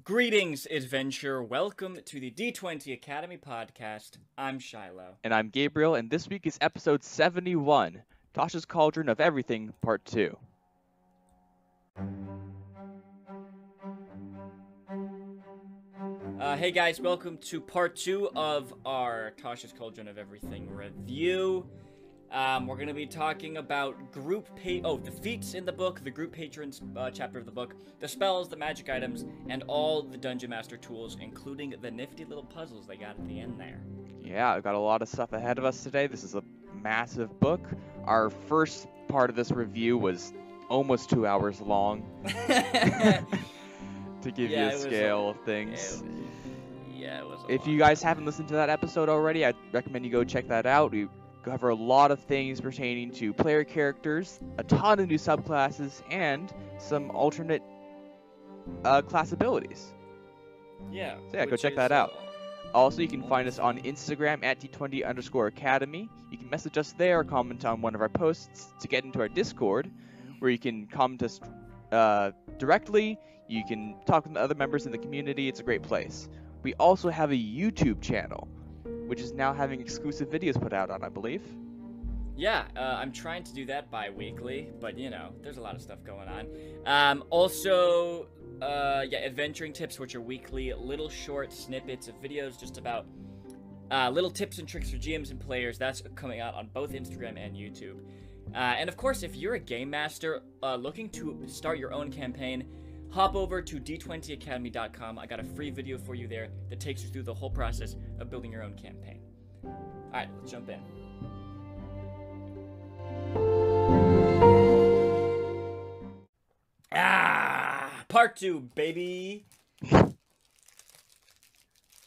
Greetings, adventure. Welcome to the D20 Academy podcast. I'm Shiloh. And I'm Gabriel, and this week is episode 71, Tasha's Cauldron of Everything, Part 2. Hey guys, welcome to part 2 of our Tasha's Cauldron of Everything review. We're going to be talking about the feats in the book, the group patrons chapter of the book, the spells, the magic items, and all the Dungeon Master tools, including the nifty little puzzles they got at the end there. Yeah, I've got a lot of stuff ahead of us today. This is a massive book. Our first part of this review was almost 2 hours long. To give you a scale of things. It was If you guys haven't listened to that episode already, I'd recommend you go check that out. We cover a lot of things pertaining to player characters, a ton of new subclasses, and some alternate class abilities. Yeah. So yeah, go check that out. Also, you can find us on Instagram at D20_Academy. You can message us there or comment on one of our posts to get into our Discord, where you can comment us directly. You can talk with other members in the community. It's a great place. We also have a YouTube channel, which is now having exclusive videos put out on, I believe. Yeah, I'm trying to do that bi-weekly, but you know, there's a lot of stuff going on. Also, adventuring tips, which are weekly, little short snippets of videos just about little tips and tricks for GMs and players. That's coming out on both Instagram and YouTube. And of course, if you're a game master looking to start your own campaign, hop over to d20academy.com. I got a free video for you there that takes you through the whole process of building your own campaign. Alright, let's jump in. Part 2, baby!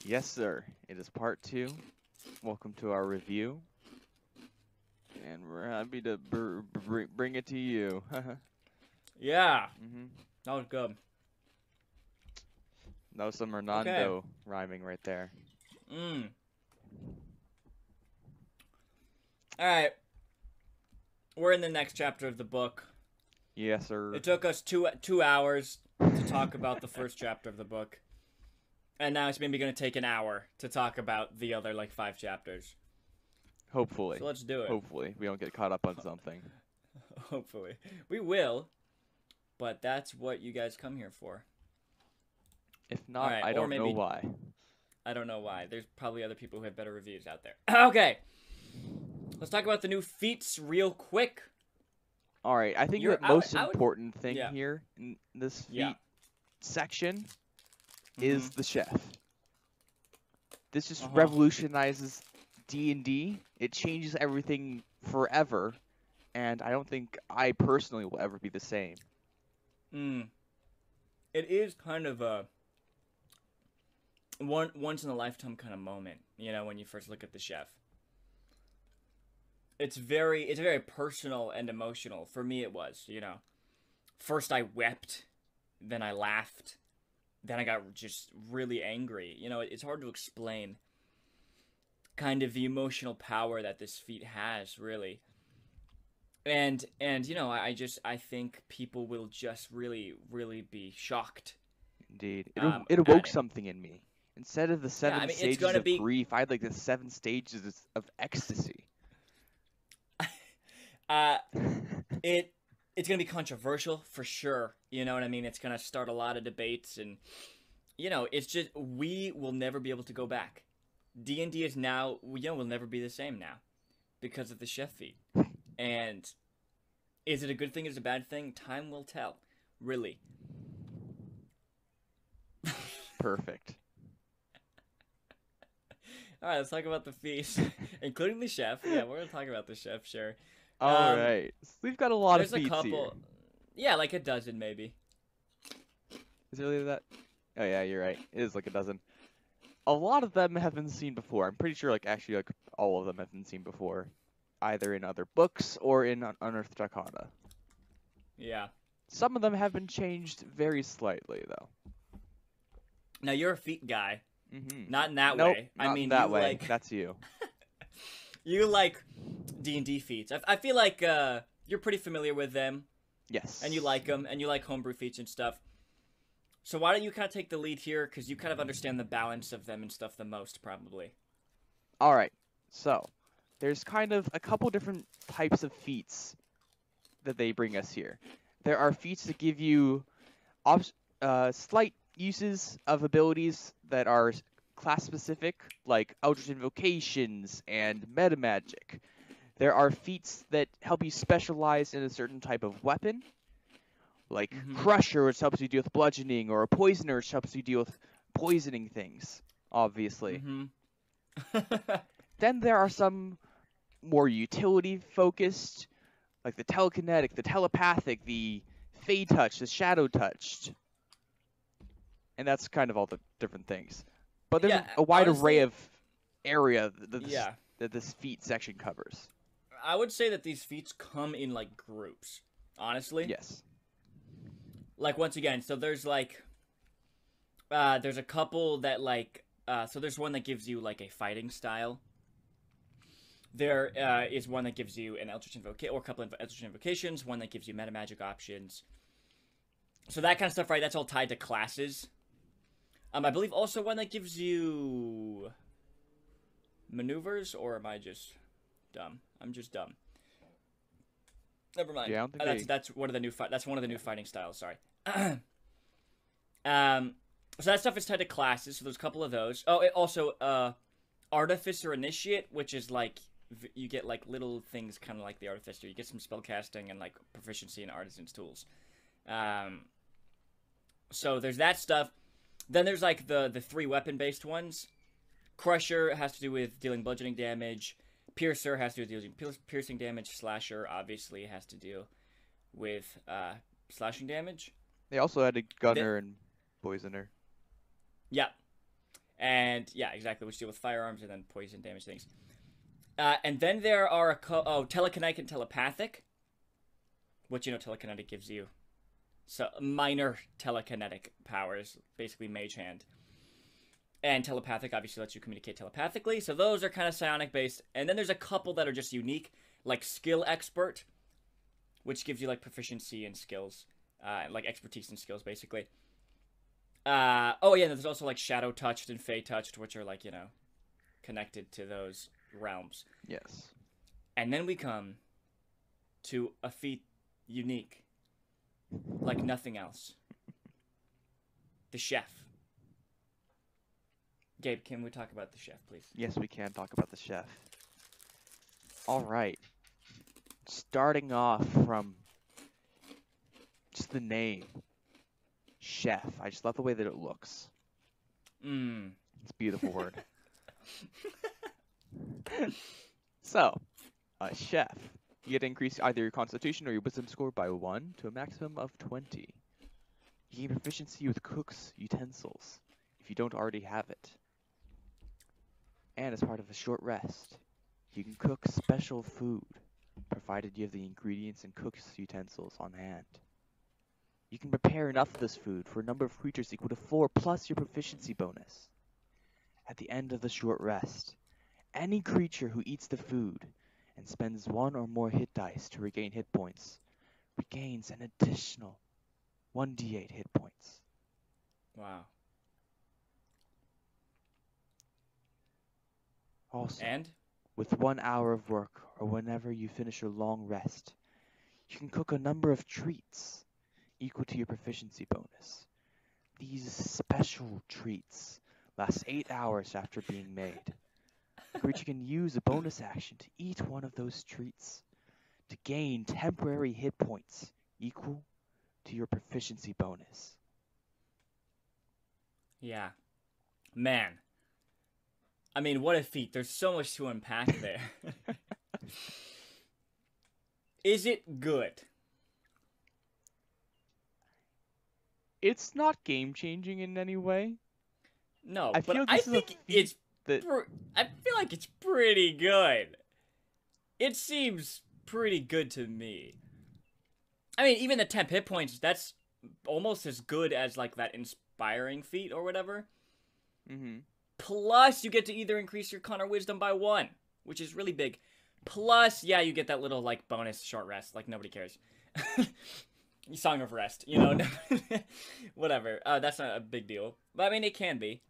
Yes, sir. It is part 2. Welcome to our review. And we're happy to bring it to you. Yeah. That was good. That was some Hernando rhyming right there. Alright. We're in the next chapter of the book. Yes, sir. It took us two hours to talk about the first chapter of the book. And now it's maybe going to take an hour to talk about the other, 5 chapters. Hopefully. So let's do it. Hopefully. We don't get caught up on something. Hopefully. We will. But that's what you guys come here for. If not, right, I don't know why. I don't know why. There's probably other people who have better reviews out there. Okay. Let's talk about the new feats real quick. All right. I think the most important thing here in this feat section is the chef. This just revolutionizes D&D. It changes everything forever. And I don't think I personally will ever be the same. It is kind of a once in a lifetime kind of moment, when you first look at the chef. It's very personal and emotional. For me it was, First I wept, then I laughed, then I got just really angry. It's hard to explain kind of the emotional power that this feat has, really. And I think people will just really, really be shocked. Indeed. It awoke something in me. Instead of the 7 stages of grief, I had the 7 stages of ecstasy. It's going to be controversial for sure. You know what I mean? It's going to start a lot of debates and, it's just, we will never be able to go back. D&D is now, will never be the same now because of the chef feat. And is it a good thing? Is it a bad thing? Time will tell. Really. Perfect. All right, let's talk about the feast, including the chef. Yeah, we're going to talk about the chef, sure. All right. So we've got a lot of feats here. Yeah, a dozen maybe. Is it really that? Oh, yeah, you're right. It is a dozen. A lot of them have been seen before. I'm pretty sure, actually, all of them have been seen before. Either in other books or in Unearthed Arcana. Yeah. Some of them have been changed very slightly, though. Now, you're a feat guy. Not in that nope, way. Not in that way. That's you. You like D&D feats. I feel like you're pretty familiar with them. Yes. And you like them, and you like homebrew feats and stuff. So why don't you kind of take the lead here, because you kind of understand the balance of them and stuff the most, probably. All right. So there's kind of a couple different types of feats that they bring us here. There are feats that give you slight uses of abilities that are class specific, like Eldritch Invocations and Meta Magic. There are feats that help you specialize in a certain type of weapon, like Crusher, which helps you deal with bludgeoning, or a Poisoner, which helps you deal with poisoning things, obviously. Then there are some more utility focused, like the telekinetic, the telepathic, the Fey touch, the shadow touched. And that's kind of all the different things. But there's a wide array of area that this feat section covers. I would say that these feats come in, like, groups, honestly. Yes. Like, once again, so there's, like, there's a couple that, like, so there's one that gives you, like, a fighting style. There is one that gives you an Eldritch Invocation, or a couple of Eldritch Invocations, one that gives you meta magic options. So that kind of stuff, right, that's all tied to classes. I believe also one that gives you maneuvers, or am I just dumb? I'm just dumb. Never mind. Yeah, I don't think that's one of the new that's one of the new fighting styles. Sorry. So that stuff is tied to classes. So there's a couple of those. Oh, it also Artificer Initiate, which is like you get like little things kind of like the Artificer. You get some spell casting and like proficiency in Artisan's tools. So there's that stuff. Then there's like the 3 weapon based ones. Crusher has to do with dealing bludgeoning damage. Piercer has to do with dealing piercing damage. Slasher obviously has to deal with slashing damage. They also had a Gunner and Poisoner. Yeah. And yeah, exactly, which deal with firearms and then poison damage things. And then there are telekinetic and telepathic. Which, you know, telekinetic gives you so minor telekinetic powers, basically mage hand. And telepathic obviously lets you communicate telepathically, so those are kind of psionic based. And then there's a couple that are just unique, like skill expert, which gives you like proficiency in skills, like expertise in skills basically. Oh yeah, there's also like shadow touched and fey touched, which are like, you know, connected to those realms. Yes. And then we come to a feat unique, like nothing else. The chef. Gabe, can we talk about the chef, please? Yes, we can talk about the chef. All right. Starting off from just the name, chef. I just love the way that it looks. It's a beautiful word. So, a chef. You get to increase either your constitution or your wisdom score by 1 to a maximum of 20. You gain proficiency with cook's utensils, if you don't already have it. And as part of a short rest, you can cook special food, provided you have the ingredients and cook's utensils on hand. You can prepare enough of this food for a number of creatures equal to 4 plus your proficiency bonus. At the end of the short rest, any creature who eats the food and spends 1 or more hit dice to regain hit points regains an additional 1d8 hit points. Wow. Also, and with 1 hour of work or whenever you finish your long rest, you can cook a number of treats equal to your proficiency bonus. These special treats last 8 hours after being made. The creature can use a bonus action to eat one of those treats to gain temporary hit points equal to your proficiency bonus. Yeah. Man. I mean, what a feat. There's so much to unpack there. Is it good? It's not game-changing in any way. No, I but feel I this is a think it's... I feel like it's pretty good. It seems pretty good to me. I mean, even the 10 hit points, that's almost as good as, like, that inspiring feat or whatever. Mm-hmm. Plus, you get to either increase your con or wisdom by 1, which is really big. Plus, yeah, you get that little, like, bonus short rest. Like, nobody cares. Song of Rest, you know, whatever. That's not a big deal, but I mean, it can be.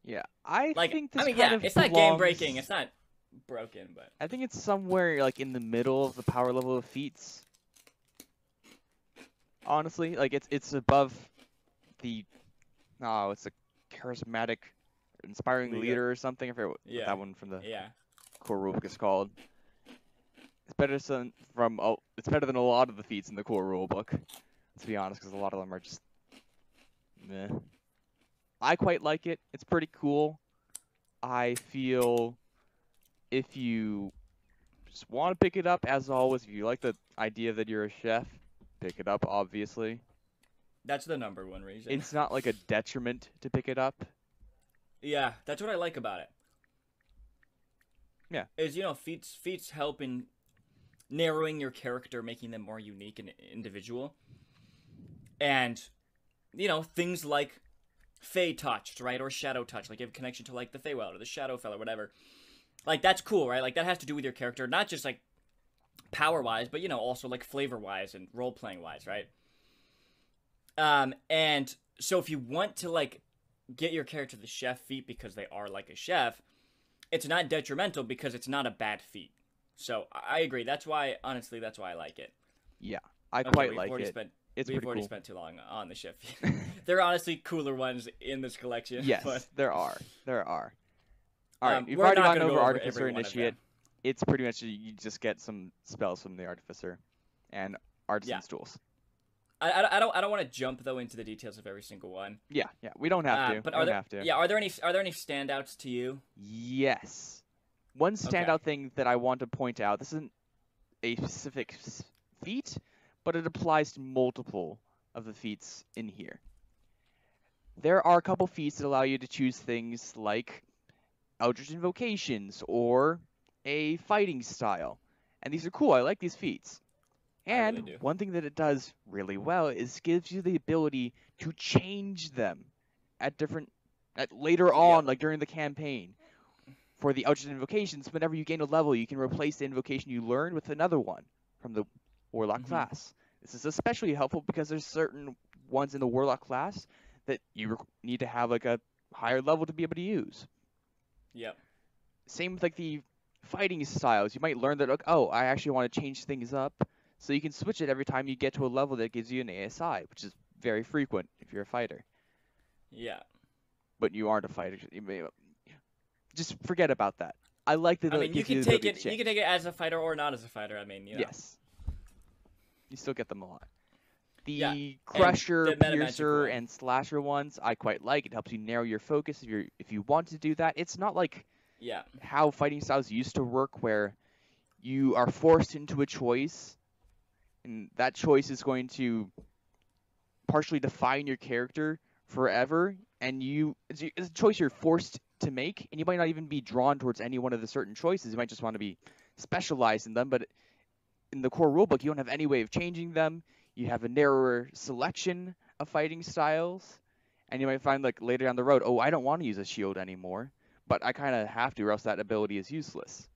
Yeah, I Like, think I this mean, kind yeah, of it's not game breaking, belongs. it's not broken, but I think it's somewhere like in the middle of the power level of feats. Honestly, like it's above the it's a charismatic, inspiring Leader. leader or something. I forget what Yeah, that one from the yeah, core rulebook is called. It's better it's better than a lot of the feats in the core rulebook. To be honest, because a lot of them are just meh. I quite like it. It's pretty cool. I feel if you just want to pick it up, as always, if you like the idea that you're a chef, pick it up, obviously. that's the number one reason. It's not like a detriment to pick it up. Yeah, that's what I like about it. Yeah. Is feats help in narrowing your character, making them more unique and individual, and things like Fey touched, right, or Shadow touch, like you have a connection to like the Feywild or the Shadowfell or whatever. Like that's cool, right? Like that has to do with your character, not just like power wise, but also like flavor wise and role playing wise, right? And so if you want to like get your character the chef feat because they are like a chef, it's not detrimental because it's not a bad feat. So I agree. That's why, honestly, that's why I like it. Yeah, I Okay, quite like it. It's we've pretty already cool. spent too long on the chef feat. There are honestly cooler ones in this collection. Yes, But there are. There are. All right, you've we're already not gone gonna over go over Artificer every one of them. Initiate. It's pretty much you just get some spells from the Artificer and Artisan's tools. I don't want to jump though into the details of every single one. Yeah, we don't have to. But We don't have to. are there any standouts to you? Yes. One standout Okay. thing that I want to point out, this isn't a specific feat, but it applies to multiple of the feats in here. There are a couple feats that allow you to choose things like Eldritch Invocations or a fighting style. And these are cool. I like these feats. I really And do. one thing that it does really well is gives you the ability to change them at later on, Yep. like during the campaign. For the Eldritch Invocations, whenever you gain a level, you can replace the invocation you learned with another one from the Warlock class. This is especially helpful because there's certain ones in the Warlock class that you need to have like a higher level to be able to use. Yep. Same with like the fighting styles. You might learn that, like, oh, I actually want to change things up. So you can switch it every time you get to a level that gives you an ASI, which is very frequent if you're a fighter. Yeah. But you aren't a fighter. Just forget about that. I like that. I mean, you can take it. You can take it as a fighter or not as a fighter. I mean, Yes. You still get them a lot. Yeah, The Crusher, the meta magic Piercer, one. and Slasher ones, I quite like. It helps you narrow your focus if you want to do that. It's not like Yeah. how fighting styles used to work, where you are forced into a choice, and that choice is going to partially define your character forever. And it's a choice you're forced to make, and you might not even be drawn towards any one of the certain choices. You might just want to be specialized in them, but in the core rulebook, you don't have any way of changing them. You have a narrower selection of fighting styles, and you might find like later down the road, oh, I don't want to use a shield anymore, but I kind of have to, or else that ability is useless.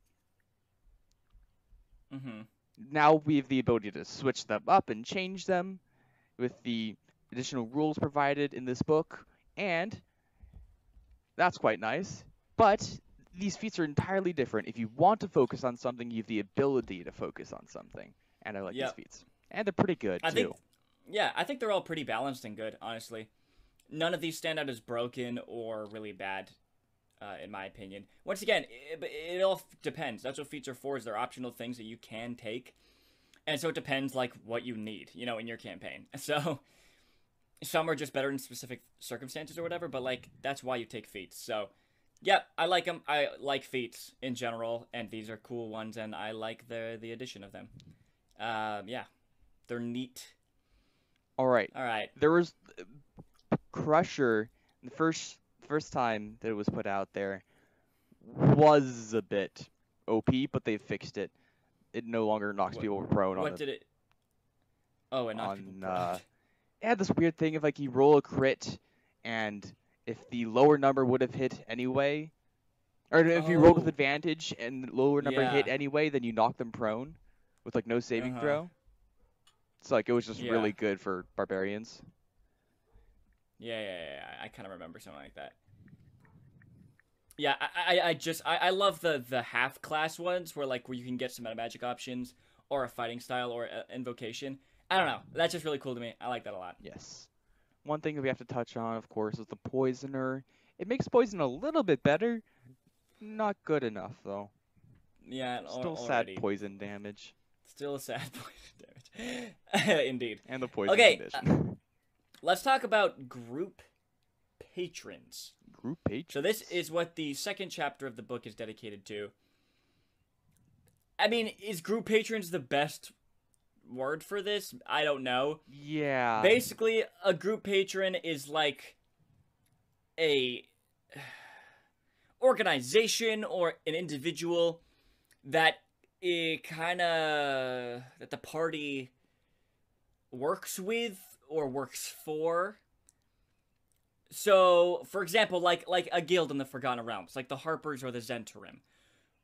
Now we have the ability to switch them up and change them with the additional rules provided in this book, and that's quite nice. But these feats are entirely different. If you want to focus on something, you have the ability to focus on something. And I like these feats. And they're pretty good, too. I think they're all pretty balanced and good, honestly. None of these stand out as broken or really bad, in my opinion. Once again, it all depends. That's what feats are for, is they're optional things that you can take. And so it depends, like, what you need, in your campaign. So some are just better in specific circumstances or whatever, but, like, that's why you take feats. So yeah, I like them. I like feats in general, and these are cool ones, and I like the addition of them. Yeah, they're neat. All right. All right. There was Crusher. The first time that it was put out there was a bit OP, but they fixed it. It no longer knocks people prone. What did it? Oh, it knocked people prone. It had this weird thing of like you roll a crit, and if the lower number would have hit anyway, or if you rolled with advantage and the lower number hit anyway, then you knock them prone with like no saving throw. So like it was just Yeah. really good for barbarians. Yeah. I kind of remember something like that. Yeah, I love the half class ones where you can get some meta magic options or a fighting style or invocation. I don't know. That's just really cool to me. I like that a lot. Yes. One thing that we have to touch on, of course, is the poisoner. It makes poison a little bit better, not good enough though. Yeah, Still sad already. poison damage. Still a sad poison damage. Indeed. And the poison Okay, condition. let's talk about group patrons. Group So this patrons. is what the second chapter of the book is dedicated to. I mean, is group patrons the best word for this? I don't know. Yeah. Basically, a group patron is like a organization or an individual that that the party works with or works for. So, for example, like a guild in the Forgotten Realms, like the Harpers or the Zentarim,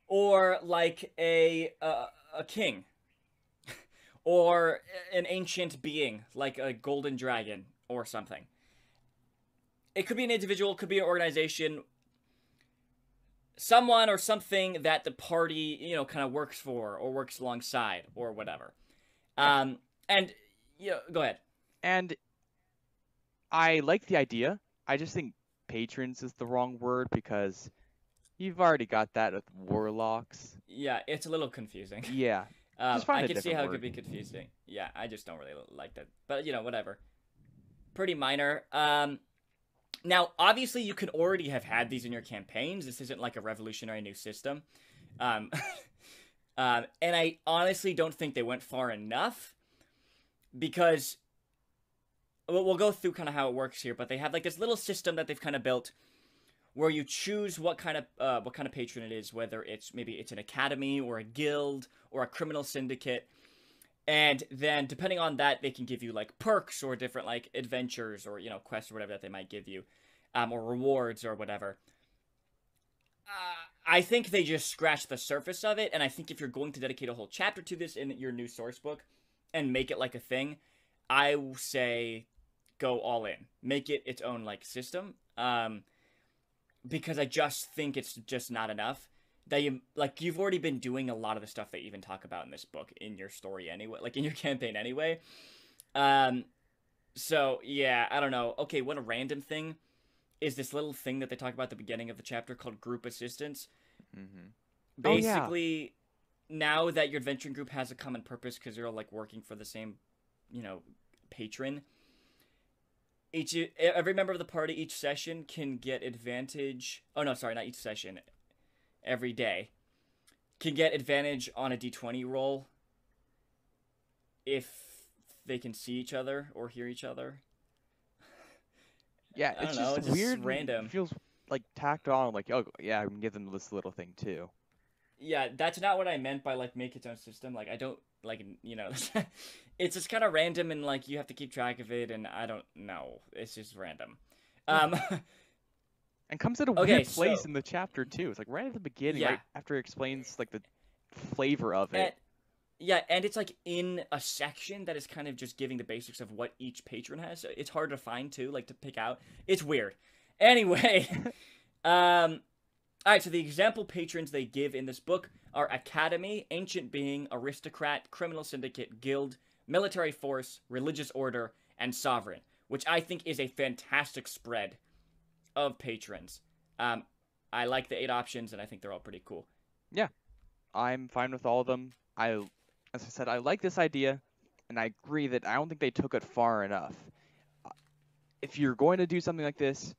or like a king, or an ancient being like a golden dragon or something. It could be an individual, could be an organization, someone or something that the party, kind of works for or works alongside or whatever. Yeah. And go ahead. And I like the idea. I just think patrons is the wrong word because you've already got that with warlocks. Yeah, it's a little confusing. Yeah. Just find I a can see different how it word. could be confusing. Yeah, I just don't really like that. But, whatever. Pretty minor. Now, obviously, you could already have had these in your campaigns. This isn't like a revolutionary new system. Um, and I honestly don't think they went far enough because we'll go through kind of how it works here. But they have like this little system that they've kind of built where you choose what kind of patron it is, whether maybe it's an academy or a guild or a criminal syndicate. And then, depending on that, they can give you, like, perks or different, like, adventures or, quests or whatever that they might give you. Or rewards or whatever. I think they just scratched the surface of it, and I think if you're going to dedicate a whole chapter to this in your new source book and make it, like, a thing, I say go all in. Make it its own, like, system. Because I just think it's just not enough. That you've already been doing a lot of the stuff they even talk about in this book in your story anyway, like in your campaign anyway. So yeah, I don't know. Okay, what a random thing is this little thing that they talk about at the beginning of the chapter called group assistance. Mm-hmm. Basically, now that your adventuring group has a common purpose because you're all like working for the same, patron. Every member of the party each session can get advantage. Oh no, sorry, not each session. Every day can get advantage on a d20 roll if they can see each other or hear each other. Yeah, I it's don't know, just it's just weird. random. It feels like tacked on. Like, oh yeah, I can give them this little thing too. Yeah, that's not what I meant by like make its own system. Like I don't like it's just kind of random and like you have to keep track of it and I don't know. It's just random. And comes at a Okay, weird place so in the chapter too. It's like right at the beginning, yeah, right after it explains like the flavor of and it. yeah, and it's like in a section that is kind of just giving the basics of what each patron has. So it's hard to find too, like to pick out. It's weird. Anyway, all right. So the example patrons they give in this book are Academy, Ancient Being, Aristocrat, Criminal Syndicate, Guild, Military Force, Religious Order, and Sovereign, which I think is a fantastic spread of patrons. I like the 8 options, and I think they're all pretty cool. Yeah, I'm fine with all of them. As I said, I like this idea, and I agree that I don't think they took it far enough. If you're going to do something like this,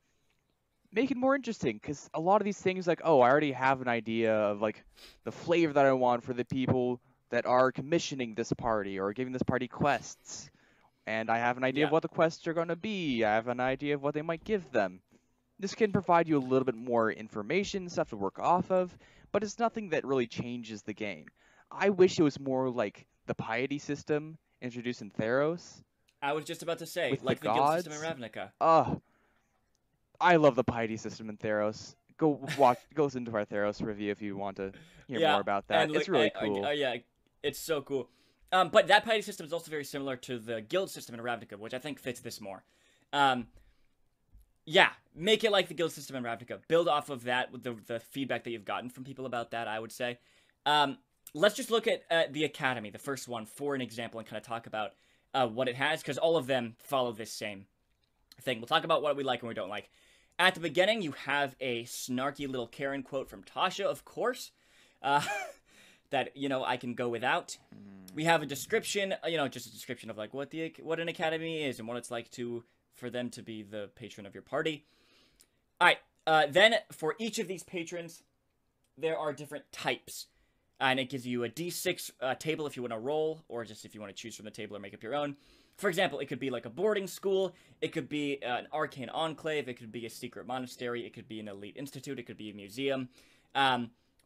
make it more interesting, because a lot of these things, like, oh, I already have an idea of like the flavor that I want for the people that are commissioning this party or giving this party quests, and I have an idea of Yeah. what the quests are going to be. I have an idea of what they might give them. This can provide you a little bit more information, stuff to work off of, but it's nothing that really changes the game. I wish it was more like the piety system introduced in Theros I was just about to say, with the like the guild system in gods. Ravnica. I love the piety system in Theros. Go listen to our Theros review if you want to hear more Yeah, about that. and It's like, really cool. yeah, it's so cool. But that piety system is also very similar to the guild system in Ravnica, which I think fits this more. Yeah, make it like the guild system in Ravnica. Build off of that with the feedback that you've gotten from people about that, I would say. Let's just look at the Academy, the first one, for an example, and kind of talk about what it has, because all of them follow this same thing. We'll talk about what we like and we don't like. At the beginning, you have a snarky little Karen quote from Tasha, of course, that, you know, I can go without. We have a description, you know, just a description of, like, what an academy is and what it's like for them to be the patron of your party. All right, then for each of these patrons, there are different types. And it gives you a D6 table if you want to roll, or just if you want to choose from the table or make up your own. For example, it could be like a boarding school, it could be an arcane enclave, it could be a secret monastery, it could be an elite institute, it could be a museum.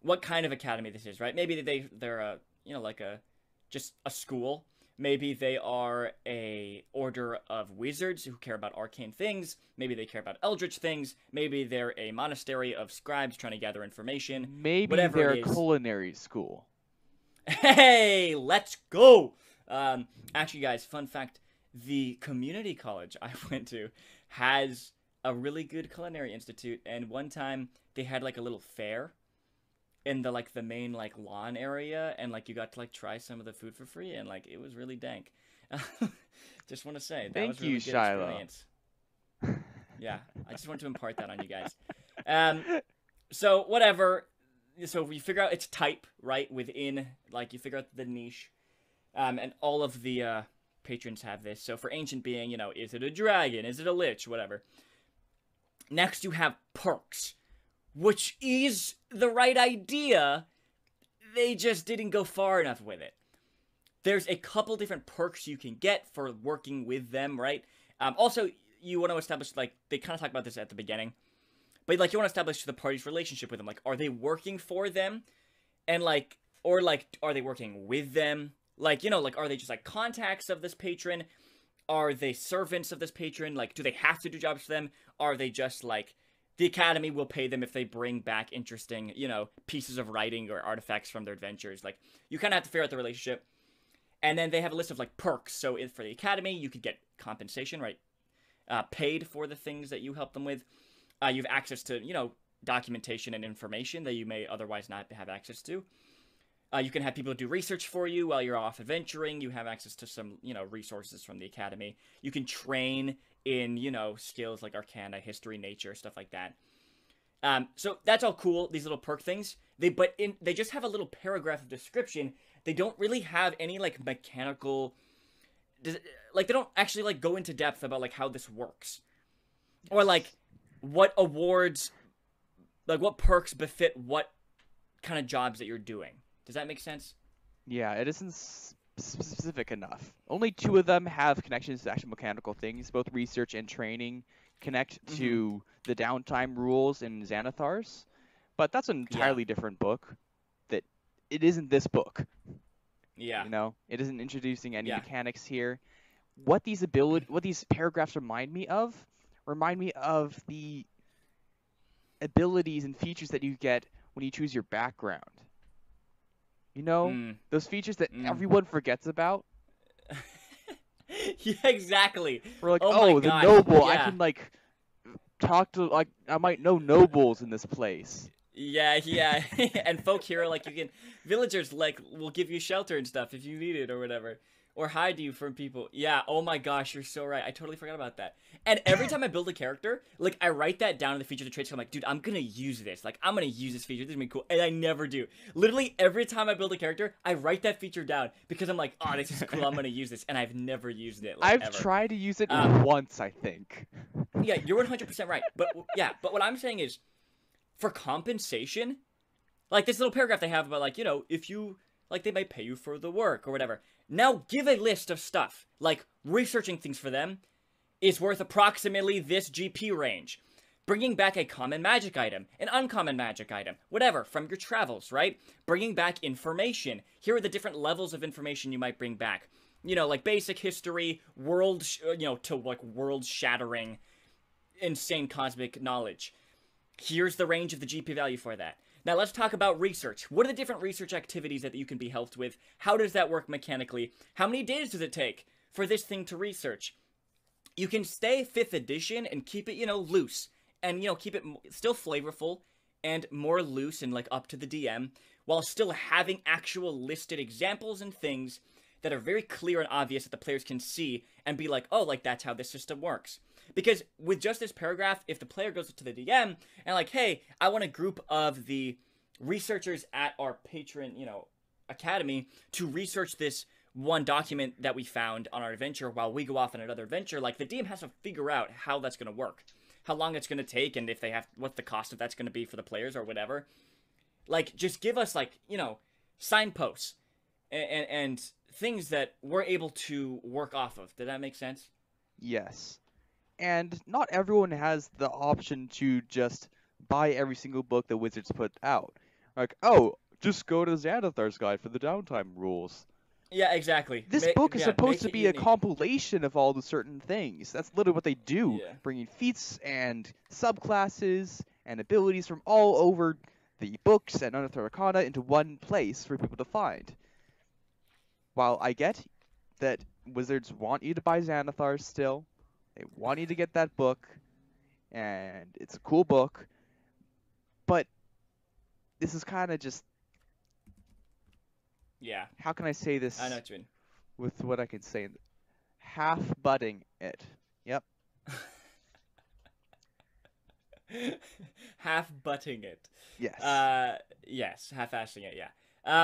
What kind of academy this is, right? Maybe they're a, you know, like just a school. Maybe they are a order of wizards who care about arcane things. Maybe they care about eldritch things. Maybe they're a monastery of scribes trying to gather information. Maybe whatever they're it a is. culinary school. Hey, let's go! Actually, guys, fun fact. The community college I went to has a really good culinary institute. And one time, they had, like, a little fair in the, like, the main, like, lawn area, and, like, you got to, like, try some of the food for free, and, like, it was really dank. Just want to say, that was a really good experience. Yeah, I just want to impart that on you guys. So, whatever. So, we figure out its type, right, within, like, you figure out the niche, and all of the, patrons have this. So, for Ancient Being, you know, is it a dragon? Is it a lich? Whatever. Next, you have perks, which is the right idea, they just didn't go far enough with it. There's a couple different perks you can get for working with them, right? Also, you want to establish, like, they kind of talk about this at the beginning, but, like, you want to establish the party's relationship with them. Like, are they working for them? And, like, or, like, are they working with them? Like, you know, like, are they just, like, contacts of this patron? Are they servants of this patron? Like, do they have to do jobs for them? Are they just, like, the Academy will pay them if they bring back interesting, you know, pieces of writing or artifacts from their adventures. Like, you kind of have to figure out the relationship. And then they have a list of, like, perks. So for the Academy, you could get compensation, right? Paid for the things that you help them with. You have access to, you know, documentation and information that you may otherwise not have access to. You can have people do research for you while you're off adventuring. You have access to some, you know, resources from the Academy. You can train in, you know, skills like Arcana, History, Nature, stuff like that. So that's all cool, these little perk things. They just have a little paragraph of description. They don't really have any, like, mechanical... Like, they don't actually, like, go into depth about, like, how this works. Or, like, what awards... Like, what perks befit what kind of jobs that you're doing. Does that make sense? Yeah, it isn't specific enough. Only 2 of them have connections to actual mechanical things. Both research and training connect to the downtime rules in Xanathar's. But that's an entirely different book. That it isn't this book. Yeah. You know, it isn't introducing any mechanics here. What these paragraphs remind me of the abilities and features that you get when you choose your background. You know, those features that everyone forgets about. Yeah, exactly. We're like, oh the gosh, noble. yeah. I can, like, talk to, like, I might know nobles in this place. Yeah, yeah. And folk hero, like, you can... Villagers, like, will give you shelter and stuff if you need it or whatever. Or hide you from people. Yeah, oh my gosh, you're so right. I totally forgot about that. And every time I build a character, like, I write that down in the features and traits. I'm like, dude, I'm gonna use this. Like, I'm gonna use this feature. This is gonna be cool. And I never do. Literally, every time I build a character, I write that feature down. Because I'm like, oh, this is cool. I'm gonna use this. And I've never used it, like, I've tried to use it once, I think. Yeah, you're 100% right. But, yeah, but what I'm saying is, for compensation, like, this little paragraph they have about, like, you know, if you... Like, they might pay you for the work or whatever. Now, give a list of stuff. Like, researching things for them is worth approximately this GP range. Bringing back a common magic item, an uncommon magic item, whatever, from your travels, right? Bringing back information. Here are the different levels of information you might bring back. You know, like basic history, to, like, world-shattering, insane cosmic knowledge. Here's the range of the GP value for that. Now let's talk about research. What are the different research activities that you can be helped with? How does that work mechanically? How many days does it take for this thing to research? You can stay 5th edition and keep it, loose. And, keep it still flavorful and more loose and, up to the DM, while still having actual listed examples and things that are very clear and obvious that the players can see and be like, oh, that's how this system works. Because with just this paragraph, if the player goes to the DM and hey, I want a group of the researchers at our patron, academy to research this one document that we found on our adventure while we go off on another adventure, the DM has to figure out how that's going to work, how long it's going to take, and if they have, what the cost of that's going to be for the players or whatever. Just give us, signposts and things that we're able to work off of. Did that make sense? Yes. And not everyone has the option to just buy every single book that Wizards put out. Just go to Xanathar's Guide for the downtime rules. Yeah, exactly. This book is supposed to be a compilation of all the certain things. That's literally what they do, bringing feats and subclasses and abilities from all over the books and Unearthed Arcana into one place for people to find. While I get that Wizards want you to buy Xanathar still, they want you to get that book, and it's a cool book, but this is kind of just... Yeah. How can I say this? I know what you mean. With what I can say. Half-butting it. Yep. Half-butting it. Yes. Yes, half-assing it, yeah.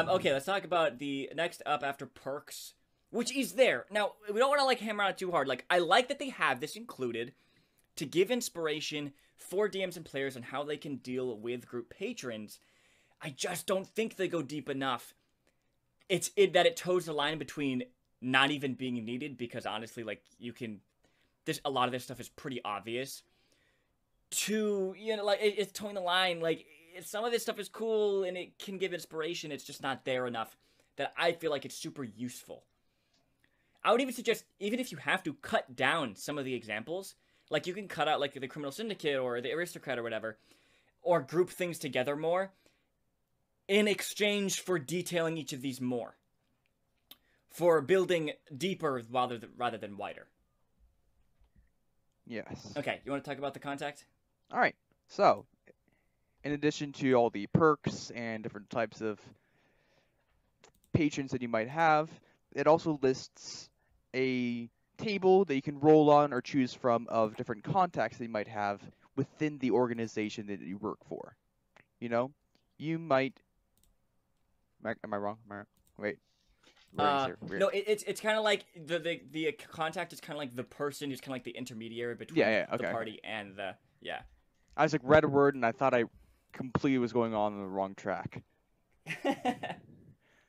Okay, let's talk about the next up after perks, which is there. Now, we don't want to, hammer on it too hard. I like that they have this included to give inspiration for DMs and players on how they can deal with group patrons. I just don't think they go deep enough. That it toes the line between not even being needed, because honestly, a lot of this stuff is pretty obvious, to, it's towing the line, some of this stuff is cool and it can give inspiration, it's just not there enough that I feel like it's super useful. I would even suggest, even if you have to cut down some of the examples, you can cut out, the Criminal Syndicate or the Aristocrat or whatever, or group things together more, in exchange for detailing each of these more. For building deeper rather than wider. Yes. Okay, you want to talk about the contact? Alright, so, in addition to all the perks and different types of patrons that you might have, it also lists a table that you can roll on or choose from of different contacts that you might have within the organization that you work for. You might... Am I wrong? Wait. No, it's kind of like the contact is kind of like the person who's kind of like the intermediary between the party and the... Yeah. I was read a word and I thought I completely was going on the wrong track.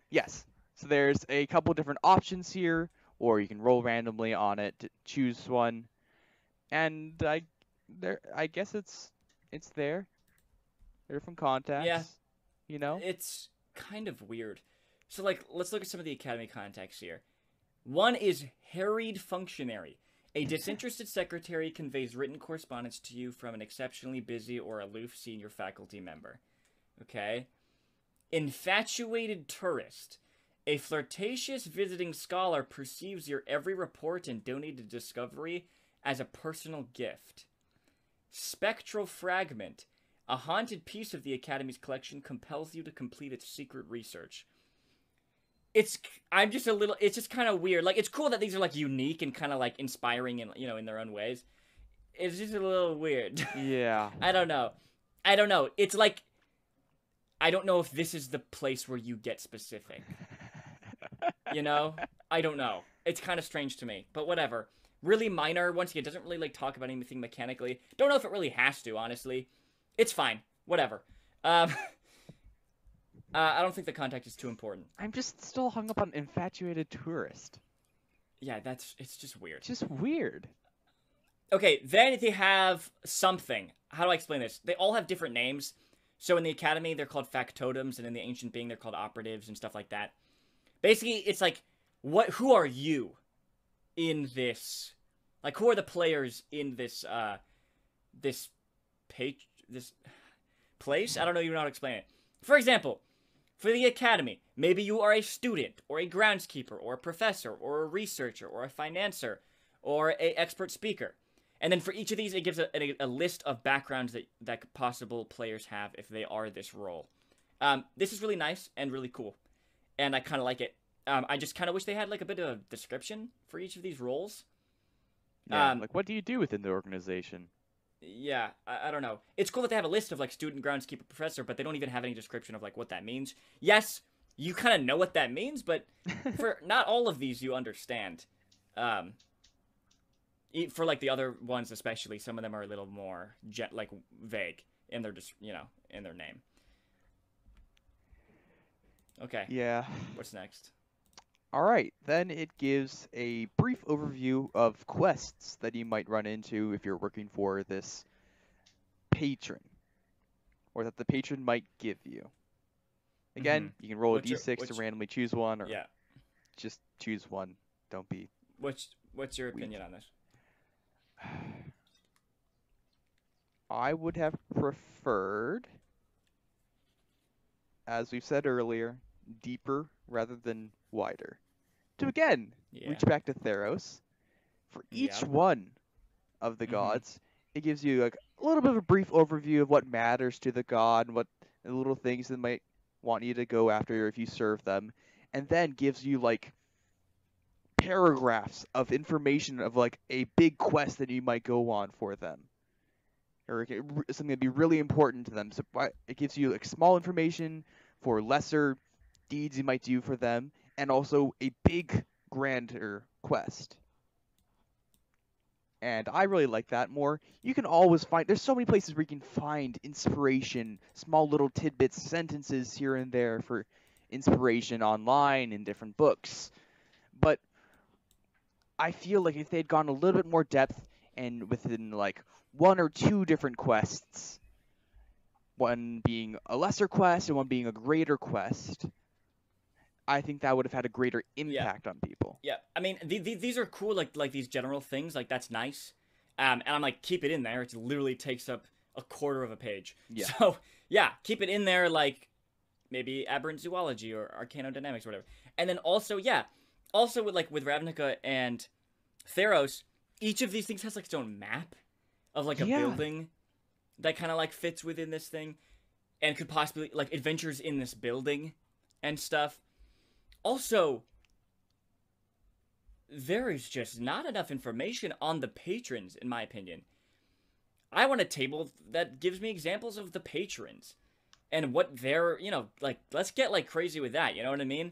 Yes. So there's a couple different options here, or you can roll randomly on it to choose one. And I guess it's there. They're from contacts. Yeah. It's kind of weird. So, let's look at some of the Academy contacts here. One is Harried Functionary. A disinterested secretary conveys written correspondence to you from an exceptionally busy or aloof senior faculty member. Okay. Infatuated Tourist. A flirtatious visiting scholar perceives your every report and donated discovery as a personal gift. Spectral Fragment. A haunted piece of the Academy's collection compels you to complete its secret research. It's just kind of weird. It's cool that these are, unique and kind of, inspiring and, in their own ways. It's just a little weird. Yeah. I don't know. It's I don't know if this is the place where you get specific. I don't know. It's kind of strange to me, but whatever. Really minor. Once again, it doesn't really, talk about anything mechanically. Don't know if it really has to, honestly. It's fine. Whatever. I don't think the contact is too important. I'm just still hung up on Infatuated Tourist. Yeah, it's just weird. Just weird. Okay, then they have something. How do I explain this? They all have different names. So in the Academy, they're called factotums, and in the Ancient Being, they're called operatives and stuff like that. Basically, it's who are you in this? Who are the players in this, this place? I don't know even how to explain it. For example, for the academy, maybe you are a student, or a groundskeeper, or a professor, or a researcher, or a financer, or a expert speaker. And then for each of these, it gives a list of backgrounds that possible players have if they are this role. This is really nice and really cool, and I kind of like it. I just kind of wish they had like a bit of a description for each of these roles. Yeah, like what do you do within the organization? Yeah, I don't know. It's cool that they have a list of like student, groundskeeper, professor, but they don't even have any description of like what that means. Yes, you kind of know what that means, but for not all of these you understand. For like the other ones especially, some of them are a little more like vague in their just in their name. Okay. Yeah. What's next? All right, then it gives a brief overview of quests that you might run into if you're working for this patron, or that the patron might give you. Again, you can roll a d6 to randomly choose one, or just choose one. Don't be. What's your opinion on this? I would have preferred, as we've said earlier, deeper rather than wider. To again reach back to Theros. For each one of the gods, it gives you like a little bit of a brief overview of what matters to the god and what the little things that might want you to go after if you serve them, and then gives you like paragraphs of information of like a big quest that you might go on for them, or something that'd be really important to them. So it gives you like small information for lesser deeds you might do for them, and also a big grander quest. And I really like that more. You can always find, there's so many places where you can find inspiration, small little tidbits, sentences here and there for inspiration online in different books. But I feel like if they'd gone a little bit more depth and within like one or two different quests, one being a lesser quest and one being a greater quest, I think that would have had a greater impact on people. Yeah, I mean, these are cool, like these general things, like that's nice. And I'm like, keep it in there. It literally takes up a quarter of a page. Yeah. So, yeah, keep it in there, like maybe aberrant zoology or arcanodynamics or whatever. And then also, also with Ravnica and Theros, each of these things has like its own map of like a building that kind of like fits within this thing and could possibly like adventures in this building and stuff. Also, there is just not enough information on the patrons, in my opinion. I want a table that gives me examples of the patrons and what they're, like, let's get, like, crazy with that, you know what I mean?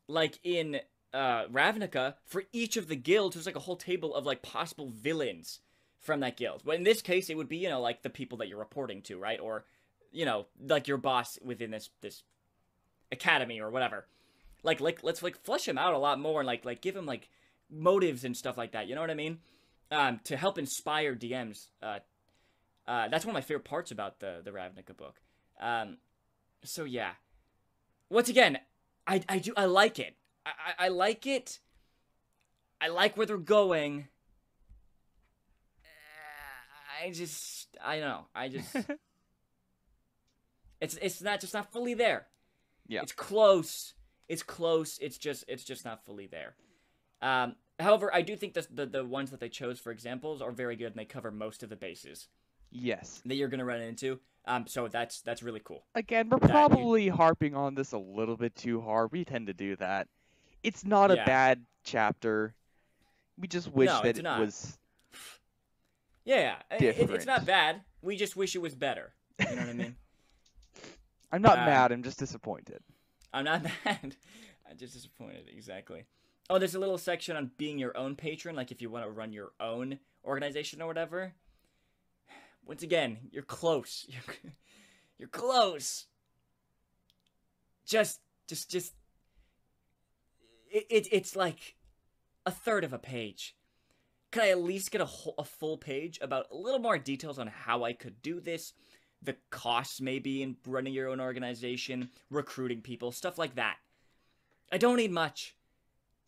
Like, in Ravnica, for each of the guilds, there's, like, a whole table of, like, possible villains from that guild. But in this case, it would be, like, the people that you're reporting to, right? Or, like, your boss within this academy or whatever. Like let's like flesh him out a lot more and like give him like motives and stuff like that, you know what I mean? To help inspire DMs. That's one of my favorite parts about the Ravnica book. So yeah, once again, I like it. I like it. I like where they're going. I know it's not fully there. Yeah. It's close. It's close. It's just not fully there. However, I do think the ones that they chose for examples are very good and they cover most of the bases. Yes. That you're gonna run into. So that's really cool. Again, we're probably harping on this a little bit too hard. We tend to do that. It's not a bad chapter. We just wish that it was different. It's not bad. We just wish it was better. You know what I mean? I'm not mad. I'm just disappointed. I'm not mad. I'm just disappointed. Exactly. Oh, there's a little section on being your own patron, like if you want to run your own organization or whatever. Once again, you're close. You're close. It's like a third of a page. Could I at least get a full page about a little more details on how I could do this? The costs maybe in running your own organization, recruiting people, stuff like that. I don't need much,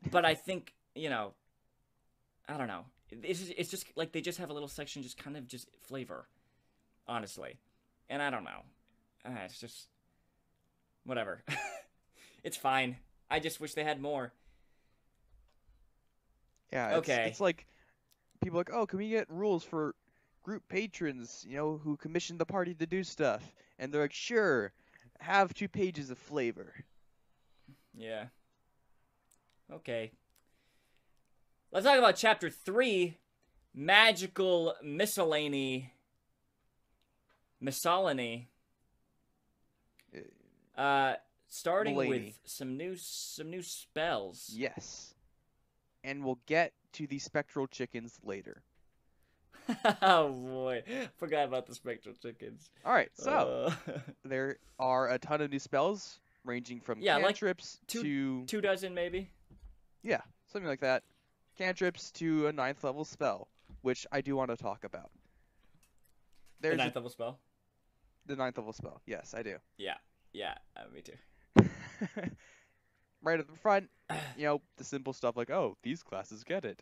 but I think, I don't know. It's just like they just have a little section, just kind of just flavor, honestly. And I don't know. It's just whatever. It's fine. I just wish they had more. Yeah, Okay. it's like people are like, oh, can we get rules for group patrons, who commission the party to do stuff? And they're like, sure, have 2 pages of flavor. Yeah. Okay. Let's talk about Chapter 3, Magical Miscellany. Miscellany. Starting Mulaney. with some new spells. Yes. And we'll get to the spectral chickens later. Oh boy, forgot about the spectral chickens. All right, so there are a ton of new spells ranging from cantrips to 24 maybe. Yeah, something like that. Cantrips to a 9th level spell, which I do want to talk about. The 9th level spell? The 9th level spell, yes, I do. Yeah, me too. Right at the front, the simple stuff like, oh, these classes get it.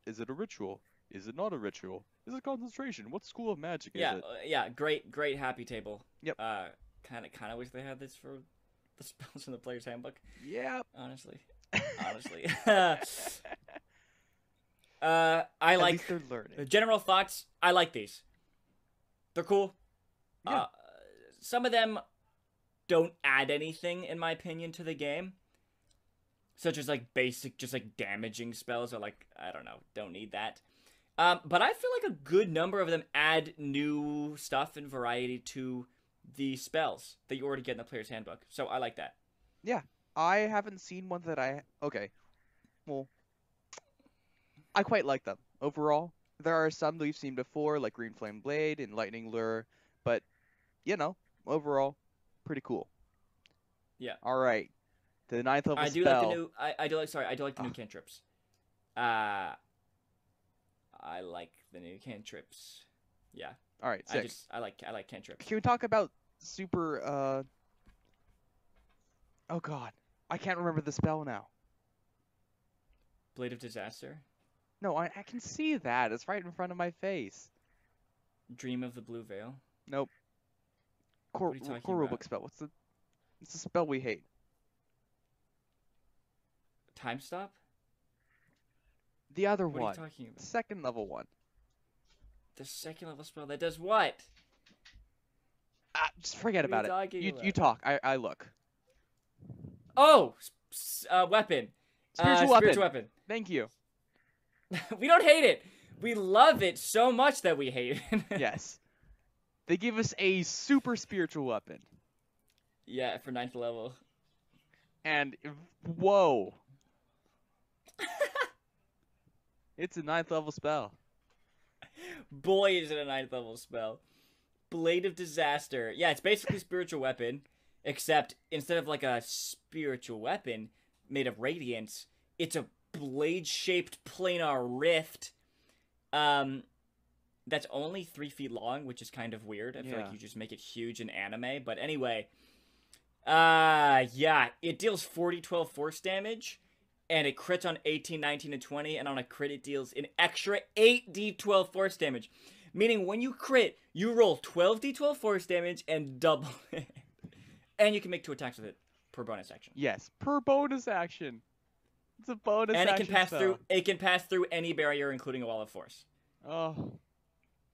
Is it a ritual? Is it not a ritual? Is it concentration? What school of magic is it? Yeah, great happy table. Yep. Kind of wish they had this for the spells in the player's handbook. Yep. Honestly. I At like least they're learning. the general thoughts. I like these. They're cool. Yeah. Some of them don't add anything, in my opinion, to the game. Such as like basic, just like damaging spells, or like, I don't know, don't need that. But I feel like a good number of them add new stuff and variety to the spells that you already get in the player's handbook. So I like that. Yeah, I haven't seen one that okay. Well, I quite like them overall. There are some that we've seen before, like Green Flame Blade and Lightning Lure, but overall, pretty cool. Yeah. All right, the 9th level I do spell. like the new. I do like the new cantrips. I like the new cantrips. Yeah. All right, sick. I like cantrips. Can we talk about super? Oh God, I can't remember the spell now. Blade of Disaster. No, I can see that. It's right in front of my face. Dream of the Blue Veil. Nope. What are you talking Core about? rulebook spell. What's the spell we hate? Time Stop? The other What one. are you talking about? The 2nd level one. The 2nd level spell that does what? Just forget What are about you it. talking You talk. I look. Oh, weapon. Spiritual weapon. Thank you. We don't hate it. We love it so much that we hate it. Yes. They give us a super spiritual weapon. Yeah, for 9th level. And whoa. It's a 9th level spell. Boy, is it a 9th level spell. Blade of Disaster. Yeah, it's basically spiritual weapon, except instead of like a spiritual weapon made of radiance, it's a blade-shaped planar rift. That's only 3 feet long, which is kind of weird. I feel like you just make it huge in anime. But anyway, yeah, it deals 40-12 force damage, and it crits on 18, 19, and 20, and on a crit it deals an extra 8d12 force damage. Meaning when you crit, you roll 12d12 force damage and double it. And you can make 2 attacks with it per bonus action. Yes, per bonus action. It's a bonus action. And it can pass through any barrier, including a wall of force. Oh.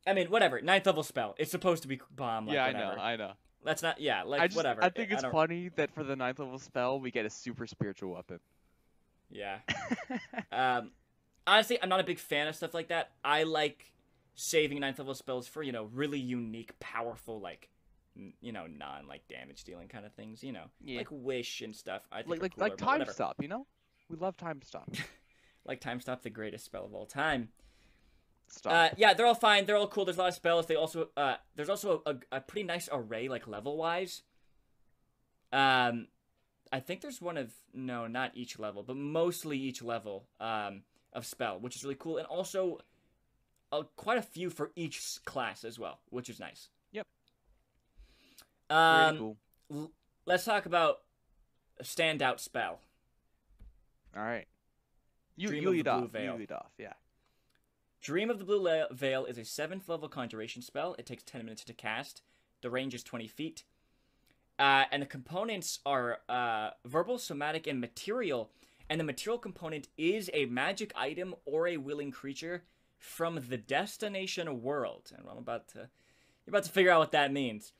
I mean, whatever. 9th level spell. It's supposed to be bomb. Like, yeah, whatever. I know. Let's not. Yeah, like whatever. I think it's funny that for the 9th level spell we get a super spiritual weapon. Yeah. Honestly, I'm not a big fan of stuff like that. I like saving 9th level spells for really unique, powerful, like non like damage dealing kind of things. Like Wish and stuff. I think like Time Stop. We love Time Stop. Like Time Stop, the greatest spell of all time. Stop. Yeah, they're all fine. They're all cool. There's a lot of spells. There's also a pretty nice array, like level-wise. I think there's not each level, but mostly each level of spell, which is really cool. And also quite a few for each class as well, which is nice. Yep. Very cool. Let's talk about a standout spell. All right. You Dream of lead the Blue off. Veil. You lead off, yeah. Dream of the Blue Veil is a 7th level conjuration spell. It takes 10 minutes to cast. The range is 20 feet. And the components are verbal, somatic, and material. And the material component is a magic item or a willing creature from the destination world. And you're about to figure out what that means.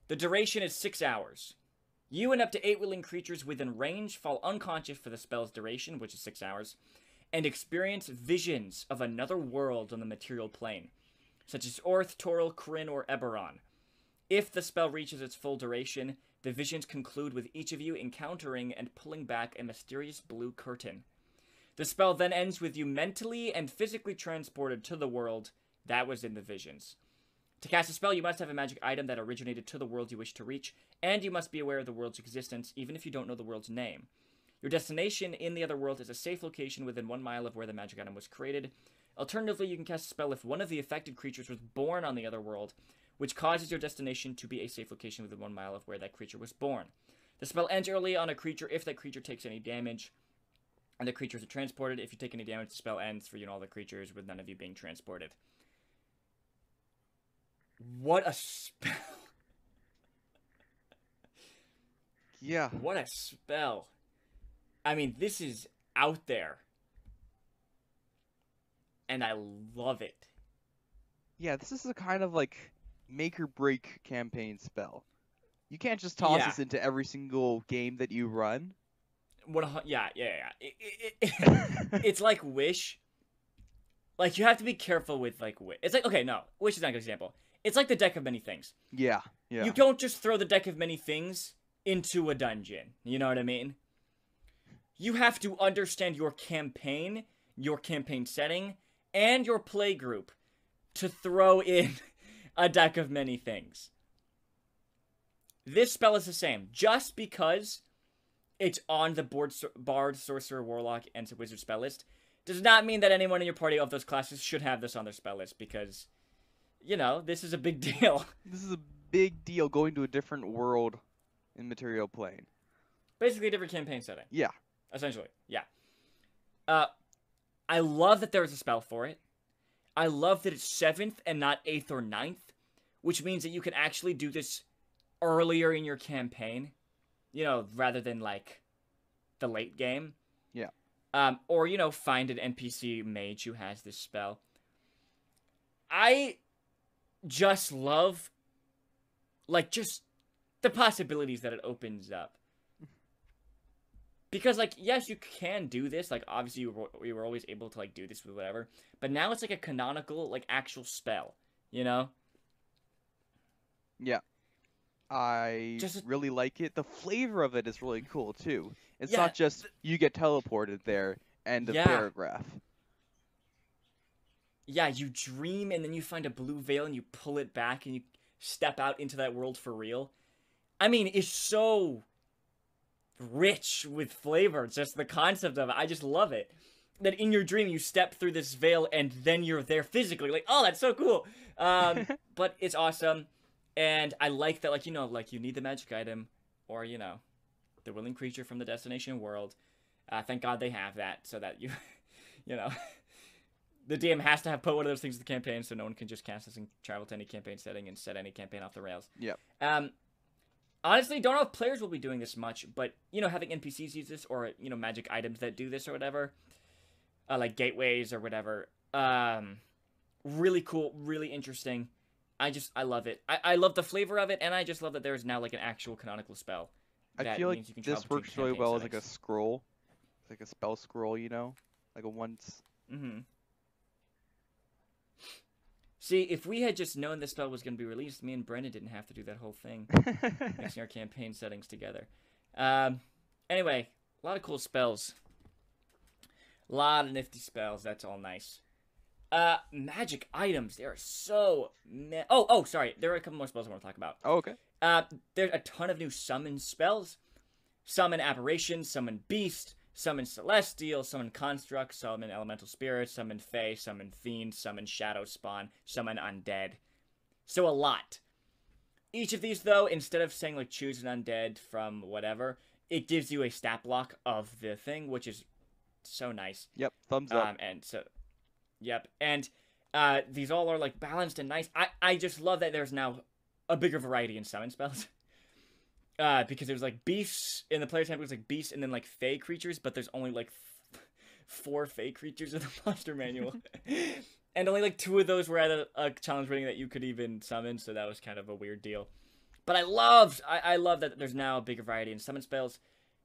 The duration is 6 hours. You and up to 8 willing creatures within range fall unconscious for the spell's duration, which is 6 hours, and experience visions of another world on the material plane, such as Orth, Toril, Kryn, or Eberron. If the spell reaches its full duration, the visions conclude with each of you encountering and pulling back a mysterious blue curtain. The spell then ends with you mentally and physically transported to the world that was in the visions. To cast a spell, you must have a magic item that originated to the world you wish to reach, and you must be aware of the world's existence, even if you don't know the world's name. Your destination in the other world is a safe location within 1 mile of where the magic item was created. Alternatively, you can cast a spell if one of the affected creatures was born on the other world, which causes your destination to be a safe location within 1 mile of where that creature was born. The spell ends early on a creature if that creature takes any damage, and the creatures are transported. If you take any damage, the spell ends for you and all the creatures, with none of you being transported. What a spell. Yeah. What a spell. I mean, this is out there. And I love it. Yeah, this is a kind of like make or break campaign spell. You can't just toss this into every single game that you run. Yeah. It's like Wish. Like, you have to be careful with, like, Wish. It's like, okay, no. Wish is not a good example. It's like the deck of many things. Yeah. You don't just throw the deck of many things into a dungeon. You know what I mean? You have to understand your campaign setting, and your play group to throw in a deck of many things. This spell is the same. Just because it's on the Bard, Sorcerer, Warlock, and Wizard spell list does not mean that anyone in your party of those classes should have this on their spell list, because, you know, this is a big deal. This is a big deal, going to a different world in material plane. Basically a different campaign setting. Yeah. Essentially, yeah. I love that there's a spell for it. I love that it's 7th and not 8th or 9th, which means that you can actually do this earlier in your campaign, you know, rather than, like, the late game. Yeah. Or, you know, find an NPC mage who has this spell. I just love, like, just the possibilities that it opens up. Because, like, yes, you can do this. Like, obviously, we were always able to, like, do this with whatever. But now it's, like, a canonical, like, actual spell. You know? Yeah. I really like it. The flavor of it is really cool, too. It's not just you get teleported there, end of paragraph. Yeah, you dream, and then you find a blue veil, and you pull it back, and you step out into that world for real. I mean, it's so rich with flavor. It's just the concept of it. I just love it. That in your dream, you step through this veil, and then you're there physically. Like, oh, that's so cool. But it's awesome. And I like that, like, you know, like, you need the magic item, or, you know, the willing creature from the destination world. Thank God they have that, so that you, you know, the DM has to have put one of those things in the campaign, so no one can just cast this and travel to any campaign setting and set any campaign off the rails. Yep. Honestly, don't know if players will be doing this much, but, you know, having NPCs use this, or, you know, magic items that do this or whatever, like gateways or whatever, really cool, really interesting. I love it. I love the flavor of it, and I just love that there's now, like, an actual canonical spell. I feel like this works really well as, like, a scroll. It's like a spell scroll, you know? Like a once. Mm-hmm. See, if we had just known this spell was going to be released, me and Brendan didn't have to do that whole thing. Mixing our campaign settings together. Anyway, a lot of cool spells. A lot of nifty spells. That's all nice. Magic items. There are so many. Oh, sorry. There are a couple more spells I want to talk about. Oh, okay. There's a ton of new summon spells. Summon Apparition, Summon Beast, Summon Celestial, Summon Construct, Summon Elemental Spirit, Summon Fae, Summon Fiend, Summon Shadow Spawn, Summon Undead. So a lot. Each of these, though, instead of saying, like, choose an undead from whatever, it gives you a stat block of the thing, which is so nice. Yep, thumbs up. And these all are, like, balanced and nice. I just love that there's now a bigger variety in summon spells. Because there's like beasts in the player's handbook, was like beasts and then like fey creatures, but there's only like 4 fey creatures in the monster manual. And only like 2 of those were at a challenge rating that you could even summon, so that was kind of a weird deal. But I love that there's now a bigger variety in summon spells.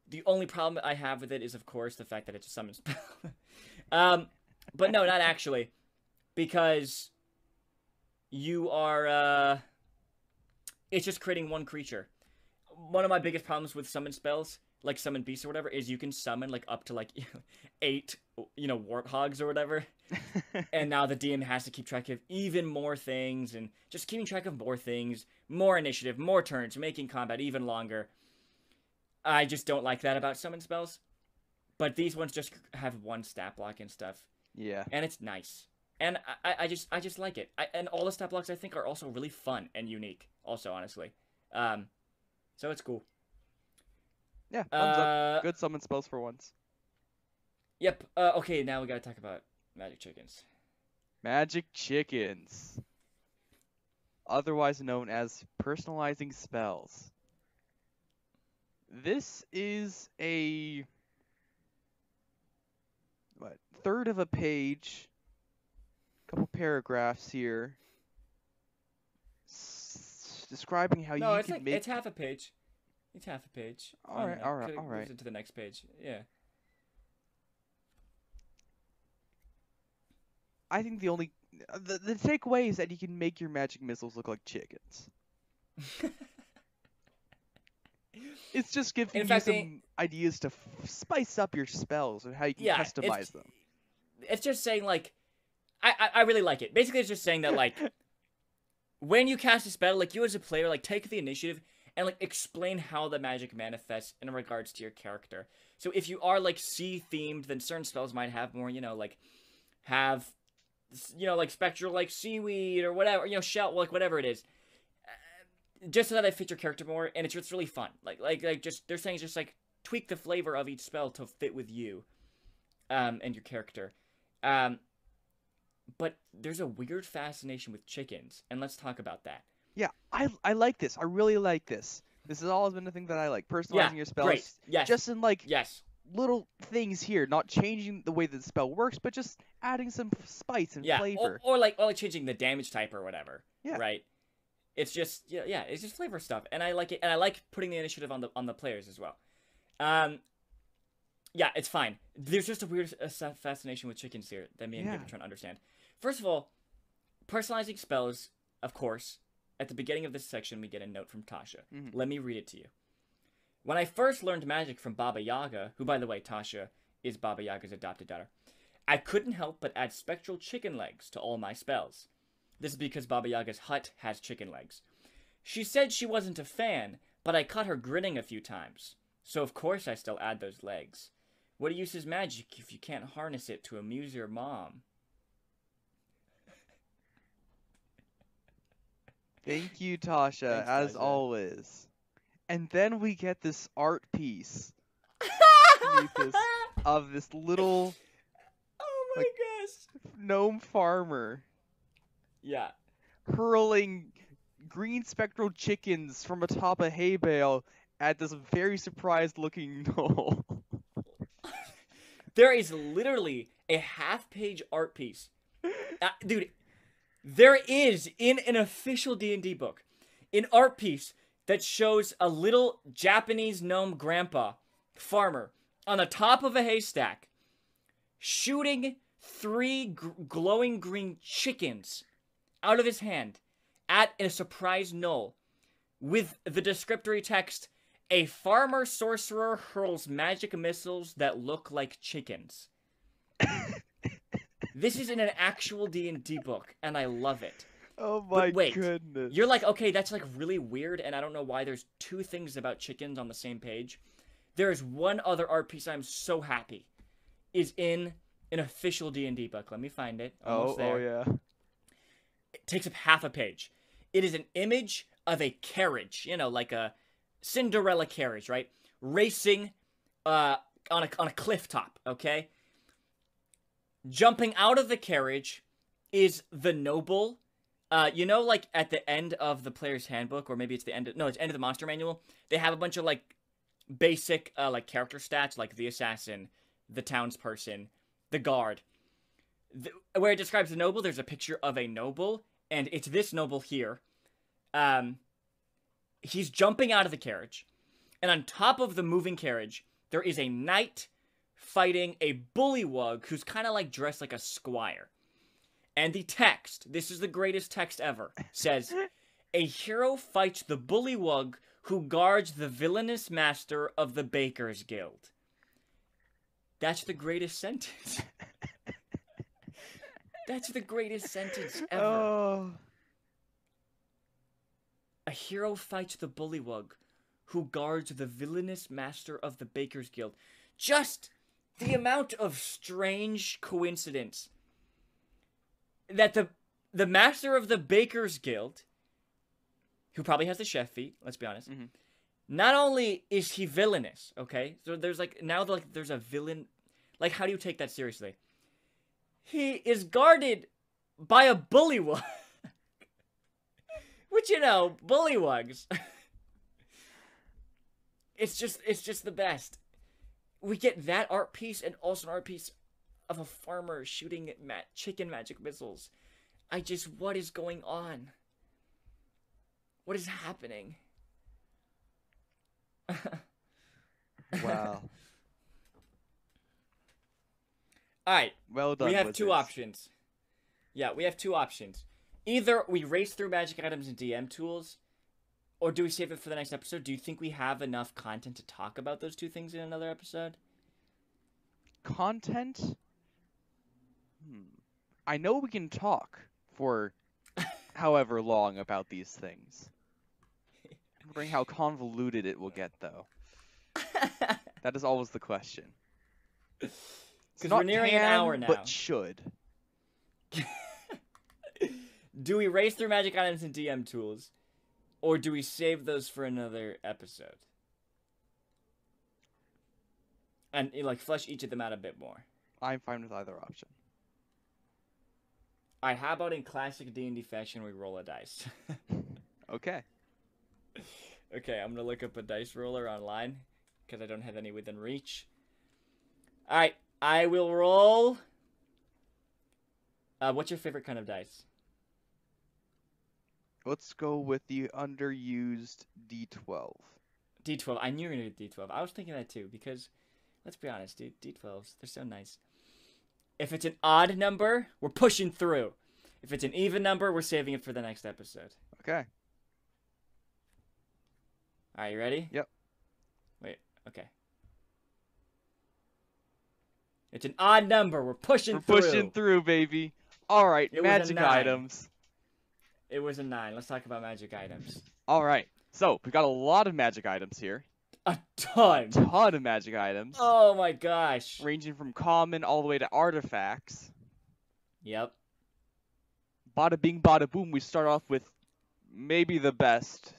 The only problem I have with it is, of course, the fact that it's a summon spell. But no, not actually. Because you are, it's just creating 1 creature. One of my biggest problems with summon spells, like summon beasts or whatever, is you can summon like up to like 8, warthogs or whatever. And now the DM has to keep track of even more things, and just keeping track of more things, more initiative, more turns, making combat even longer. I just don't like that about summon spells. But these ones just have 1 stat block and stuff. Yeah. And it's nice. And I just like it. And all the stat blocks I think are also really fun and unique. Also, honestly. So it's cool. Yeah, thumbs up. Good summon spells for once. Yep. Okay, now we gotta talk about magic chickens. Magic chickens. Otherwise known as personalizing spells. This is a third of a page, couple paragraphs here, describing how No, you it's can like make. it's half a page. It's half a page. All right. Moves it to the next page. Yeah. I think the takeaway is that you can make your magic missiles look like chickens. It's just giving you some ideas to spice up your spells and how you can customize them. It's just saying, like, I really like it. Basically, it's just saying that, like, when you cast a spell, like, you as a player, like, take the initiative and, like, explain how the magic manifests in regards to your character. So if you are, like, sea-themed, then certain spells might have more, like, like, spectral, like, seaweed or whatever, shell, like, whatever it is. Just so that they fit your character more, and it's just really fun. Like just they're saying just like tweak the flavor of each spell to fit with you, and your character. But there's a weird fascination with chickens, and let's talk about that. Yeah, I like this. I really like this. This has always been a thing that I like. Personalizing your spells. Great. Yes. Just in like yes. little things here, not changing the way that the spell works, but just adding some spice and flavor. Or like changing the damage type or whatever. Yeah. Right. It's just it's just flavor stuff, and I like it, and I like putting the initiative on the players as well. Yeah, it's fine. There's just a weird fascination with chickens here that me and Gabe are trying to understand. First of all, personalizing spells, of course. At the beginning of this section, we get a note from Tasha. Mm-hmm. Let me read it to you. When I first learned magic from Baba Yaga, who, by the way, Tasha is Baba Yaga's adopted daughter, I couldn't help but add spectral chicken legs to all my spells. This is because Baba Yaga's hut has chicken legs. She said she wasn't a fan, but I caught her grinning a few times. So of course I still add those legs. What use is magic if you can't harness it to amuse your mom? Thank you, Tasha, as always. And then we get this art piece of this little gosh, gnome farmer. Yeah. Hurling green spectral chickens from atop a hay bale at this very surprised looking gnoll. There is literally a half-page art piece. Dude, there is, in an official D&D book, an art piece that shows a little Japanese gnome grandpa, farmer, on the top of a haystack, shooting 3 glowing green chickens out of his hand at a surprised gnoll with the descriptory text, "A farmer sorcerer hurls magic missiles that look like chickens." This is in an actual D&D book, and I love it. Oh my goodness. You're like, okay, that's like really weird, and I don't know why there's 2 things about chickens on the same page. There's one other art piece I'm so happy is in an official D&D book. Let me find it. Almost there. Oh yeah. It takes up half a page. It is an image of a carriage, like a Cinderella carriage, right? Racing on a cliff top, okay? Jumping out of the carriage is the noble You know, like at the end of the player's handbook, or maybe it's the end. It's end of the monster manual. They have a bunch of like basic like character stats, like the assassin, the townsperson, the guard. Where it describes the noble, there's a picture of a noble, and it's this noble here. He's jumping out of the carriage, and on top of the moving carriage, there is a knight fighting a bullywug who's kind of like dressed like a squire. And the text, this is the greatest text ever, says, "A hero fights the bullywug who guards the villainous master of the Baker's Guild." That's the greatest sentence. That's the greatest sentence ever. Oh. A hero fights the bullywug who guards the villainous master of the Baker's Guild. Just the amount of strange coincidence that the master of the Baker's Guild, who probably has the chef feat, let's be honest, not only is he villainous, okay? So there's like, now like there's a villain, like how do you take that seriously? He is guarded by a bullywug. Which, you know, bullywugs. It's just the best. We get that art piece and also an art piece of a farmer shooting chicken magic missiles. What is going on? What is happening? Wow. Alright. Well done. We have two options. Yeah, we have two options. Either we race through magic items and DM tools, or do we save it for the next episode? Do you think we have enough content to talk about those two things in another episode? Content? I know we can talk for however long about these things. I'm wondering how convoluted it will get, though. That is always the question. Because we're nearing an hour now. But should. Do we race through magic items and DM tools, or do we save those for another episode? And like flesh each of them out a bit more. I'm fine with either option. Alright, how about in classic D&D fashion we roll a dice? Okay. Okay, I'm gonna look up a dice roller online, because I don't have any within reach. Alright, I will roll... what's your favorite kind of dice? Let's go with the underused D12. D12. I knew you were going to do D12. I was thinking that too, because, let's be honest, dude, D12s, they're so nice. If it's an odd number, we're pushing through. If it's an even number, we're saving it for the next episode. Okay. Alright, you ready? Yep. Wait, okay. It's an odd number, we're pushing through. We're pushing through, baby. Alright, magic items. It was a 9. Let's talk about magic items. Alright, so we've got a lot of magic items here. A ton. A ton of magic items. Oh my gosh. Ranging from common all the way to artifacts. Yep. Bada bing, bada boom, we start off with maybe the best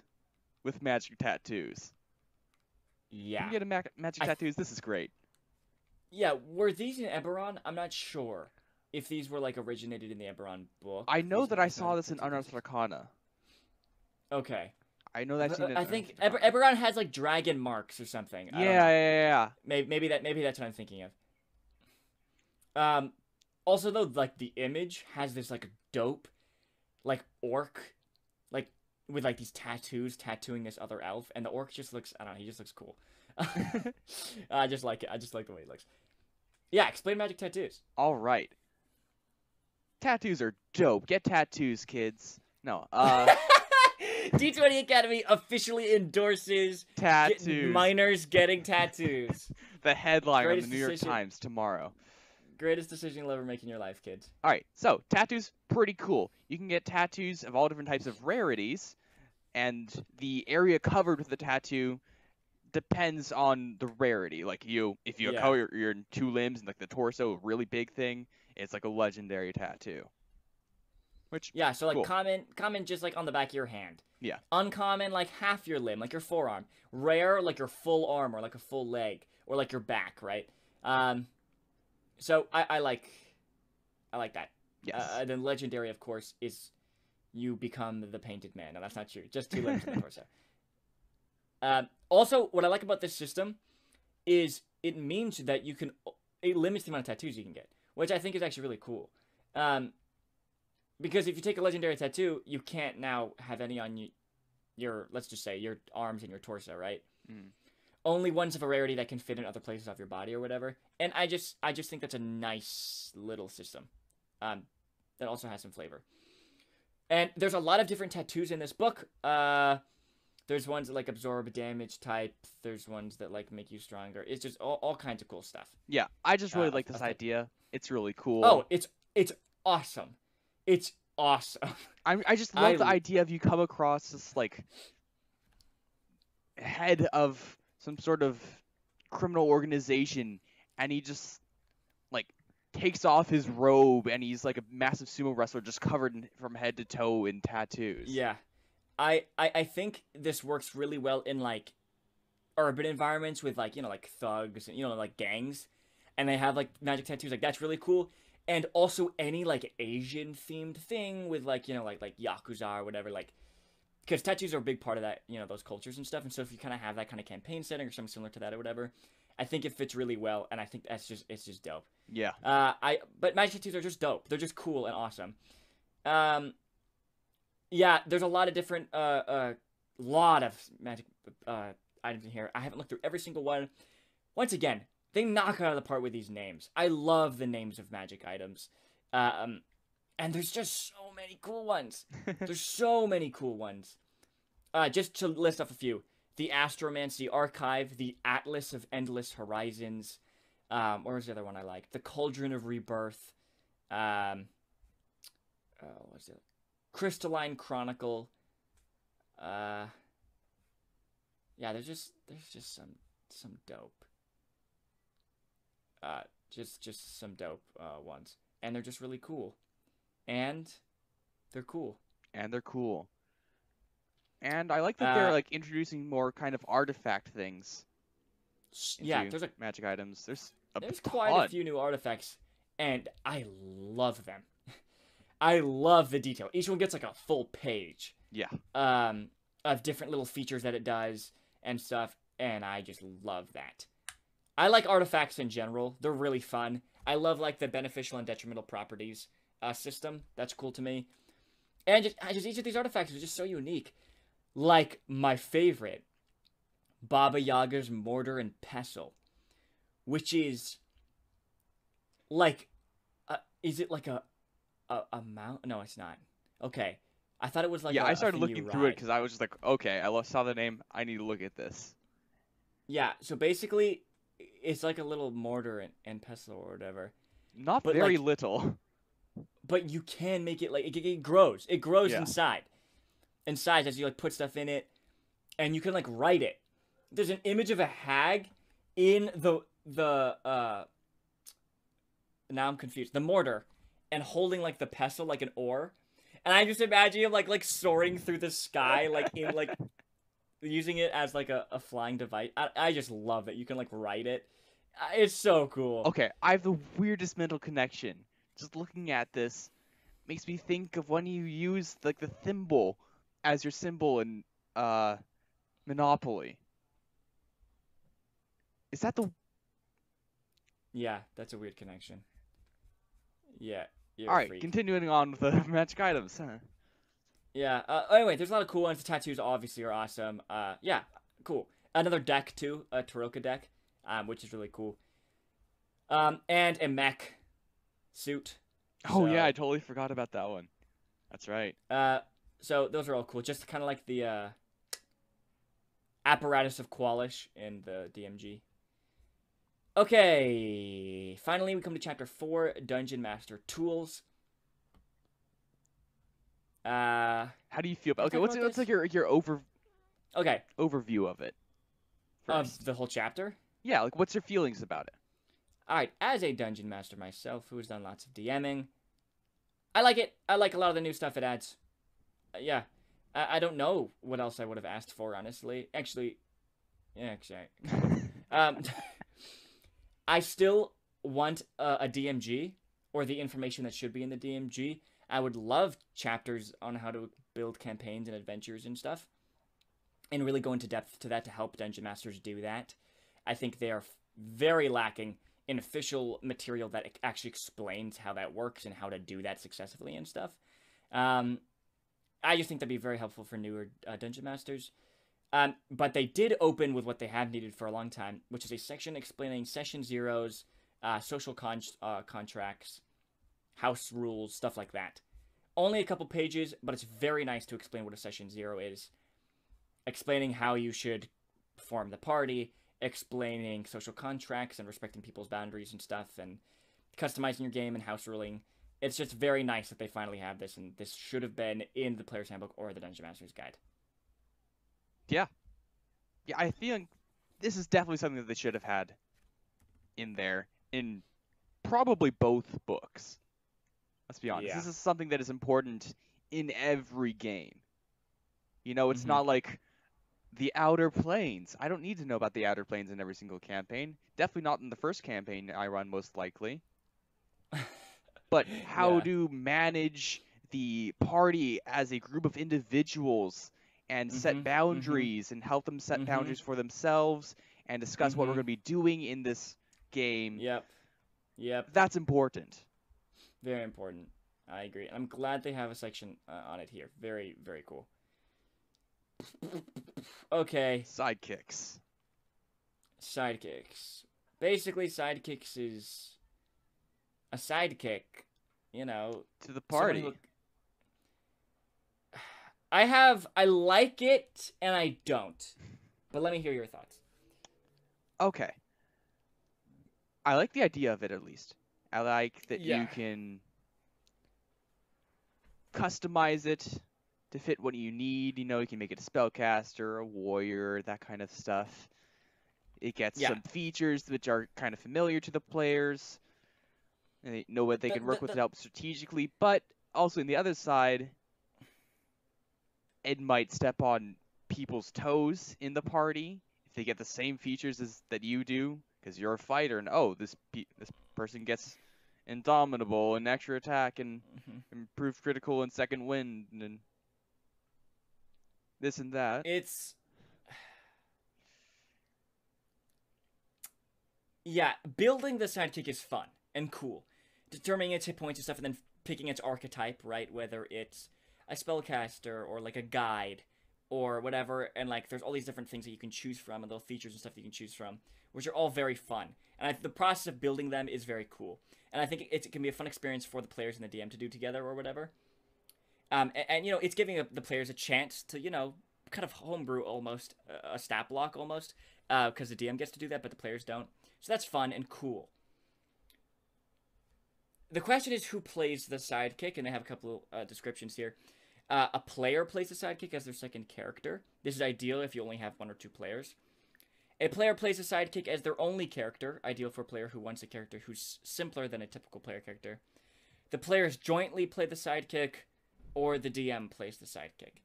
with magic tattoos. Yeah. You can get magic tattoos, this is great. Yeah, were these in Eberron? I'm not sure if these were like originated in the Eberron book. I know that I saw this in Unearthed Arcana. Okay. I know that's in I think Eberron has like dragon marks or something. Yeah. Maybe that's what I'm thinking of. Also though, like the image has this like dope, like orc, like with like these tattoos tattooing this other elf, and the orc just looks, I don't know, he just looks cool. I just like it. I just like the way he looks. Yeah, explain magic tattoos. All right. Tattoos are dope. Get tattoos, kids. No. D20 Academy officially endorses tattoos. Minors getting tattoos. The headline Greatest on the New York decision. Times tomorrow. Greatest decision you'll ever make in your life, kids. All right. So tattoos, pretty cool. You can get tattoos of all different types of rarities, and the area covered with the tattoo depends on the rarity. Like if you color your 2 limbs and like the torso, a really big thing, it's like a legendary tattoo. Which so like cool. common just like on the back of your hand. Yeah. Uncommon like half your limb, like your forearm. Rare like your full arm or like a full leg or like your back, right? So I like that. Yes. Then legendary, of course, is you become the painted man. No, that's not true. Just 2 limbs in the torso. Also, what I like about this system is it means that it limits the amount of tattoos you can get, which I think is actually really cool. Because if you take a legendary tattoo, you can't now have any on your let's just say, your arms and your torso, right? Mm. Only ones of a rarity that can fit in other places of your body or whatever. And I just think that's a nice little system. That also has some flavor. And there's a lot of different tattoos in this book. There's ones that like absorb damage type. There's ones that like make you stronger. It's just all kinds of cool stuff. Yeah, I just really like this idea. It's really cool. Oh, it's awesome. It's awesome. I just love the idea of you come across this like head of some sort of criminal organization, and he just like takes off his robe, and he's like a massive sumo wrestler just covered from head to toe in tattoos. Yeah. I think this works really well in like urban environments with like, like thugs and, like gangs, and they have like magic tattoos. Like that's really cool. And also any like Asian themed thing with like, like Yakuza or whatever, like, because tattoos are a big part of that, those cultures and stuff. And so if you kind of have that kind of campaign setting or something similar to that or whatever, I think it fits really well. And I think it's just dope. Yeah. But magic tattoos are just dope. They're just cool and awesome. Yeah, there's a lot of different, lot of magic items in here. I haven't looked through every single one. Once again, they knock it out of the park with these names. I love the names of magic items. And there's just so many cool ones. There's so many cool ones. Just to list off a few. The Astromancy Archive, the Atlas of Endless Horizons. What was the other one I liked? The Cauldron of Rebirth. What's it? Crystalline Chronicle. Yeah, there's just some dope. Just some dope ones, and they're just really cool, and they're cool. And I like that they're like introducing more kind of artifact things. Yeah, there's magic items. There's quite a few new artifacts, and I love them. I love the detail. Each one gets like a full page. Yeah. Of different little features that it does and stuff, and I just love that. I like artifacts in general. They're really fun. I love like the beneficial and detrimental properties system. That's cool to me. And just each of these artifacts is just so unique. Like my favorite, Baba Yaga's Mortar and Pestle, which is like, is it like a mount? No, it's not. Okay. I thought it was like I started looking through it because I was just like, okay, I saw the name. I need to look at this. Yeah, so basically, it's like a little mortar and pestle or whatever. Not very little. But you can make it like, it grows. It grows inside. Inside as you like put stuff in it. And you can like write it. There's an image of a hag in the now I'm confused. The mortar. And holding like the pestle like an oar. And I just imagine him like soaring through the sky, like in like using it as like a flying device. I just love it. You can like write it. It's so cool. Okay, I have the weirdest mental connection. Just looking at this makes me think of when you use like the thimble as your symbol in Monopoly. Is that the? Yeah, that's a weird connection. Yeah. All right, continuing on with the magic items. Huh? Yeah. Anyway, there's a lot of cool ones. The tattoos obviously are awesome. Yeah, cool. Another deck too, a Taroka deck, which is really cool. And a mech suit. Oh yeah, I totally forgot about that one. That's right. So those are all cool. Just kind of like the apparatus of Qualish in the DMG. Okay, finally we come to Chapter 4, Dungeon Master Tools. How do you feel about? Okay, what's like your overview of it? Of the whole chapter? Yeah, like what's your feelings about it? All right, as a dungeon master myself, who has done lots of DMing, I like it. I like a lot of the new stuff it adds. Yeah, I don't know what else I would have asked for, honestly. Actually. I still want a DMG, or the information that should be in the DMG. I would love chapters on how to build campaigns and adventures and stuff, and really go into depth to that to help dungeon masters do that. I think they are very lacking in official material that actually explains how that works and how to do that successfully and stuff. I just think that'd be very helpful for newer dungeon masters. But they did open with what they have needed for a long time, which is a section explaining session zeros, social contracts, house rules, stuff like that. Only a couple pages, but it's very nice to explain what a session zero is. Explaining how you should form the party, explaining social contracts and respecting people's boundaries and stuff, and customizing your game and house ruling. It's just very nice that they finally have this, and this should have been in the Player's Handbook or the Dungeon Master's Guide. Yeah. Yeah, I feel this is definitely something that they should have had in there in probably both books. Let's be honest. Yeah. This is something that is important in every game. You know, it's not like the Outer Planes. I don't need to know about the Outer Planes in every single campaign. Definitely not in the first campaign I run, most likely. But how to manage the party as a group of individuals and set boundaries and help them set boundaries for themselves and discuss what we're going to be doing in this game. Yep. That's important. Very important. I agree. I'm glad they have a section on it here. Very, very cool. Okay. Sidekicks. Basically, sidekicks is a sidekick, you know, to the party. I like it and I don't. But let me hear your thoughts. Okay. I like the idea of it, at least. I like that you can customize it to fit what you need. You know, you can make it a spellcaster, a warrior, that kind of stuff. It gets some features which are kind of familiar to the players. And they know what they can work with to help strategically. But also, on the other side, it might step on people's toes in the party if they get the same features as that you do, because you're a fighter, and this person gets indomitable and extra attack and improved critical and second wind and this and that. Building the sidekick is fun and cool. Determining its hit points and stuff, and then picking its archetype, right? Whether it's a spellcaster or like a guide or whatever, and like there's all these different things that you can choose from and little features and stuff that you can choose from, which are all very fun. And the process of building them is very cool. And I think it can be a fun experience for the players and the DM to do together or whatever. And you know, it's giving the players a chance to, you know, kind of homebrew almost, a stat block almost, because the DM gets to do that, but the players don't. So that's fun and cool. The question is who plays the sidekick, and they have a couple of descriptions here. A player plays the sidekick as their second character. This is ideal if you only have 1 or 2 players. A player plays the sidekick as their only character, ideal for a player who wants a character who's simpler than a typical player character. The players jointly play the sidekick, or the DM plays the sidekick.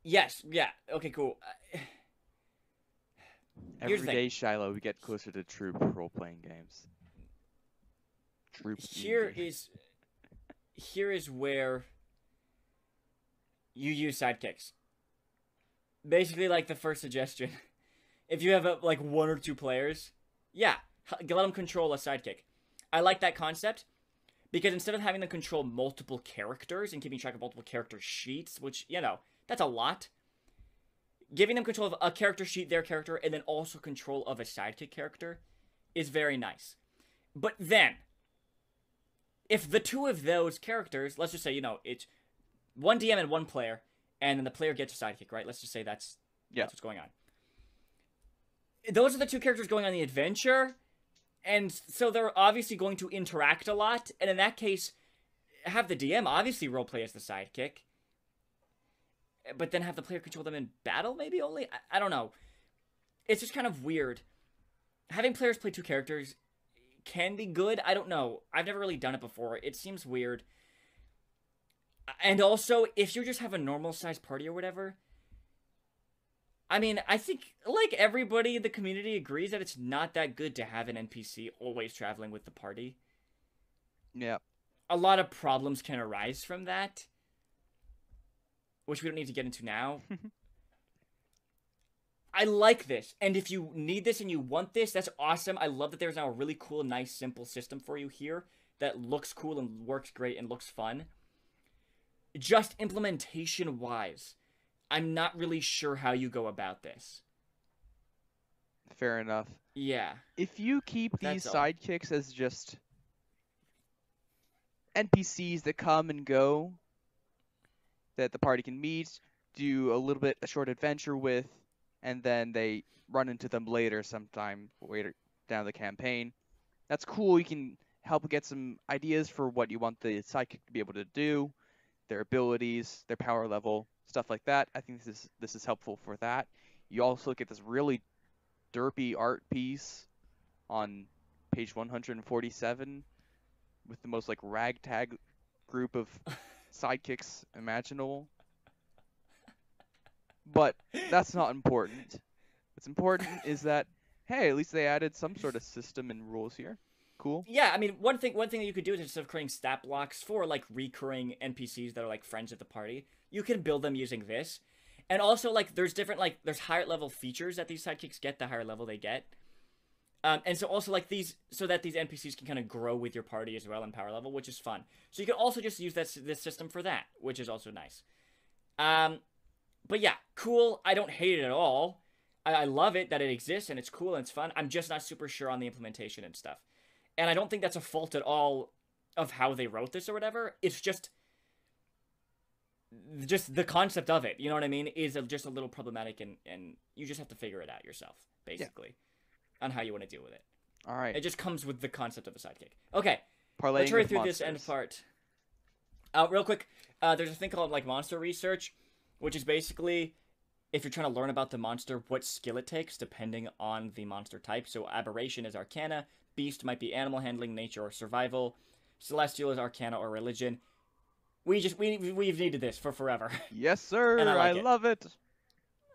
Yes, yeah, okay, cool. Every day, Shiloh, we get closer to troop role-playing games. Here is where you use sidekicks. Basically, like the first suggestion. If you have like 1 or 2 players, let them control a sidekick. I like that concept because instead of having them control multiple characters and keeping track of multiple character sheets, which, you know, that's a lot, giving them control of a character sheet, their character, and then also control of a sidekick character is very nice. But then, if the 2 of those characters, let's just say, you know, it's 1 DM and 1 player, and then the player gets a sidekick, right? Let's just say that's what's going on. Those are the 2 characters going on the adventure, and so they're obviously going to interact a lot, and in that case, have the DM obviously roleplay as the sidekick, but then have the player control them in battle, maybe only? I don't know. It's just kind of weird. Having players play 2 characters can be good. I don't know. I've never really done it before. It seems weird. And also, if you just have a normal sized party or whatever, I mean, I think, like, everybody in the community agrees that it's not that good to have an NPC always traveling with the party. Yeah. a lot of problems can arise from that, which we don't need to get into now. I like this, and if you need this and you want this, that's awesome. I love that there's now a really cool, nice, simple system for you here that looks cool and works great and looks fun. Just implementation-wise, I'm not really sure how you go about this. Fair enough. Yeah. If you keep these That's all. sidekicks as just NPCs that come and go, that the party can meet, do a short adventure with, and then they run into them later sometime later down the campaign. That's cool. You can help get some ideas for what you want the sidekick to be able to do, their abilities, their power level, stuff like that. I think this is helpful for that. You also get this really derpy art piece on page 147 with the most like ragtag group of sidekicks imaginable. But that's not important. What's important is that, hey, at least they added some sort of system and rules here. Cool. Yeah, I mean, one thing that you could do is instead of creating stat blocks for like recurring NPCs that are like friends of the party, you can build them using this. And also, like, there's different, like, there's higher level features that these sidekicks get the higher level they get. And so also, like, so that these NPCs can kind of grow with your party as well in power level, which is fun. So you can also just use this system for that, which is also nice. But yeah, cool. I don't hate it at all. I love it that it exists and it's cool and it's fun. I'm just not super sure on the implementation and stuff. And I don't think that's a fault at all of how they wrote this or whatever. It's just the concept of it, you know what I mean, is just a little problematic, and you just have to figure it out yourself, basically, on how you want to deal with it. All right. It just comes with the concept of a sidekick. Okay, Parlaying let's hurry with through monsters. this end part. Real quick, there's a thing called like monster research, which is basically if you're trying to learn about the monster, what skill it takes depending on the monster type. So aberration is arcana, beast might be animal handling, nature, or survival, celestial is arcana or religion. We've needed this for forever. Yes, sir. And I like love it.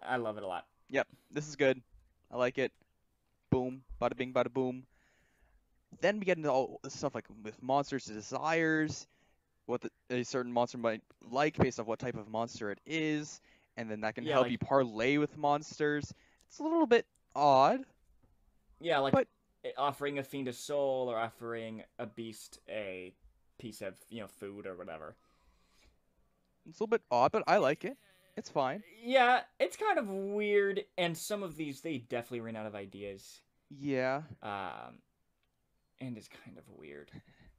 I love it a lot. Yep, this is good. I like it. Boom, bada bing, bada boom. Then we get into all this stuff like with monsters' desires, what a certain monster might like based off what type of monster it is, and then that can help like, you parlay with monsters. It's a little bit odd. Yeah, like but offering a fiend a soul or offering a beast a piece of, food or whatever. It's a little bit odd, but I like it. It's fine. Yeah, it's kind of weird, and some of these, they definitely ran out of ideas. Yeah. And it's kind of weird.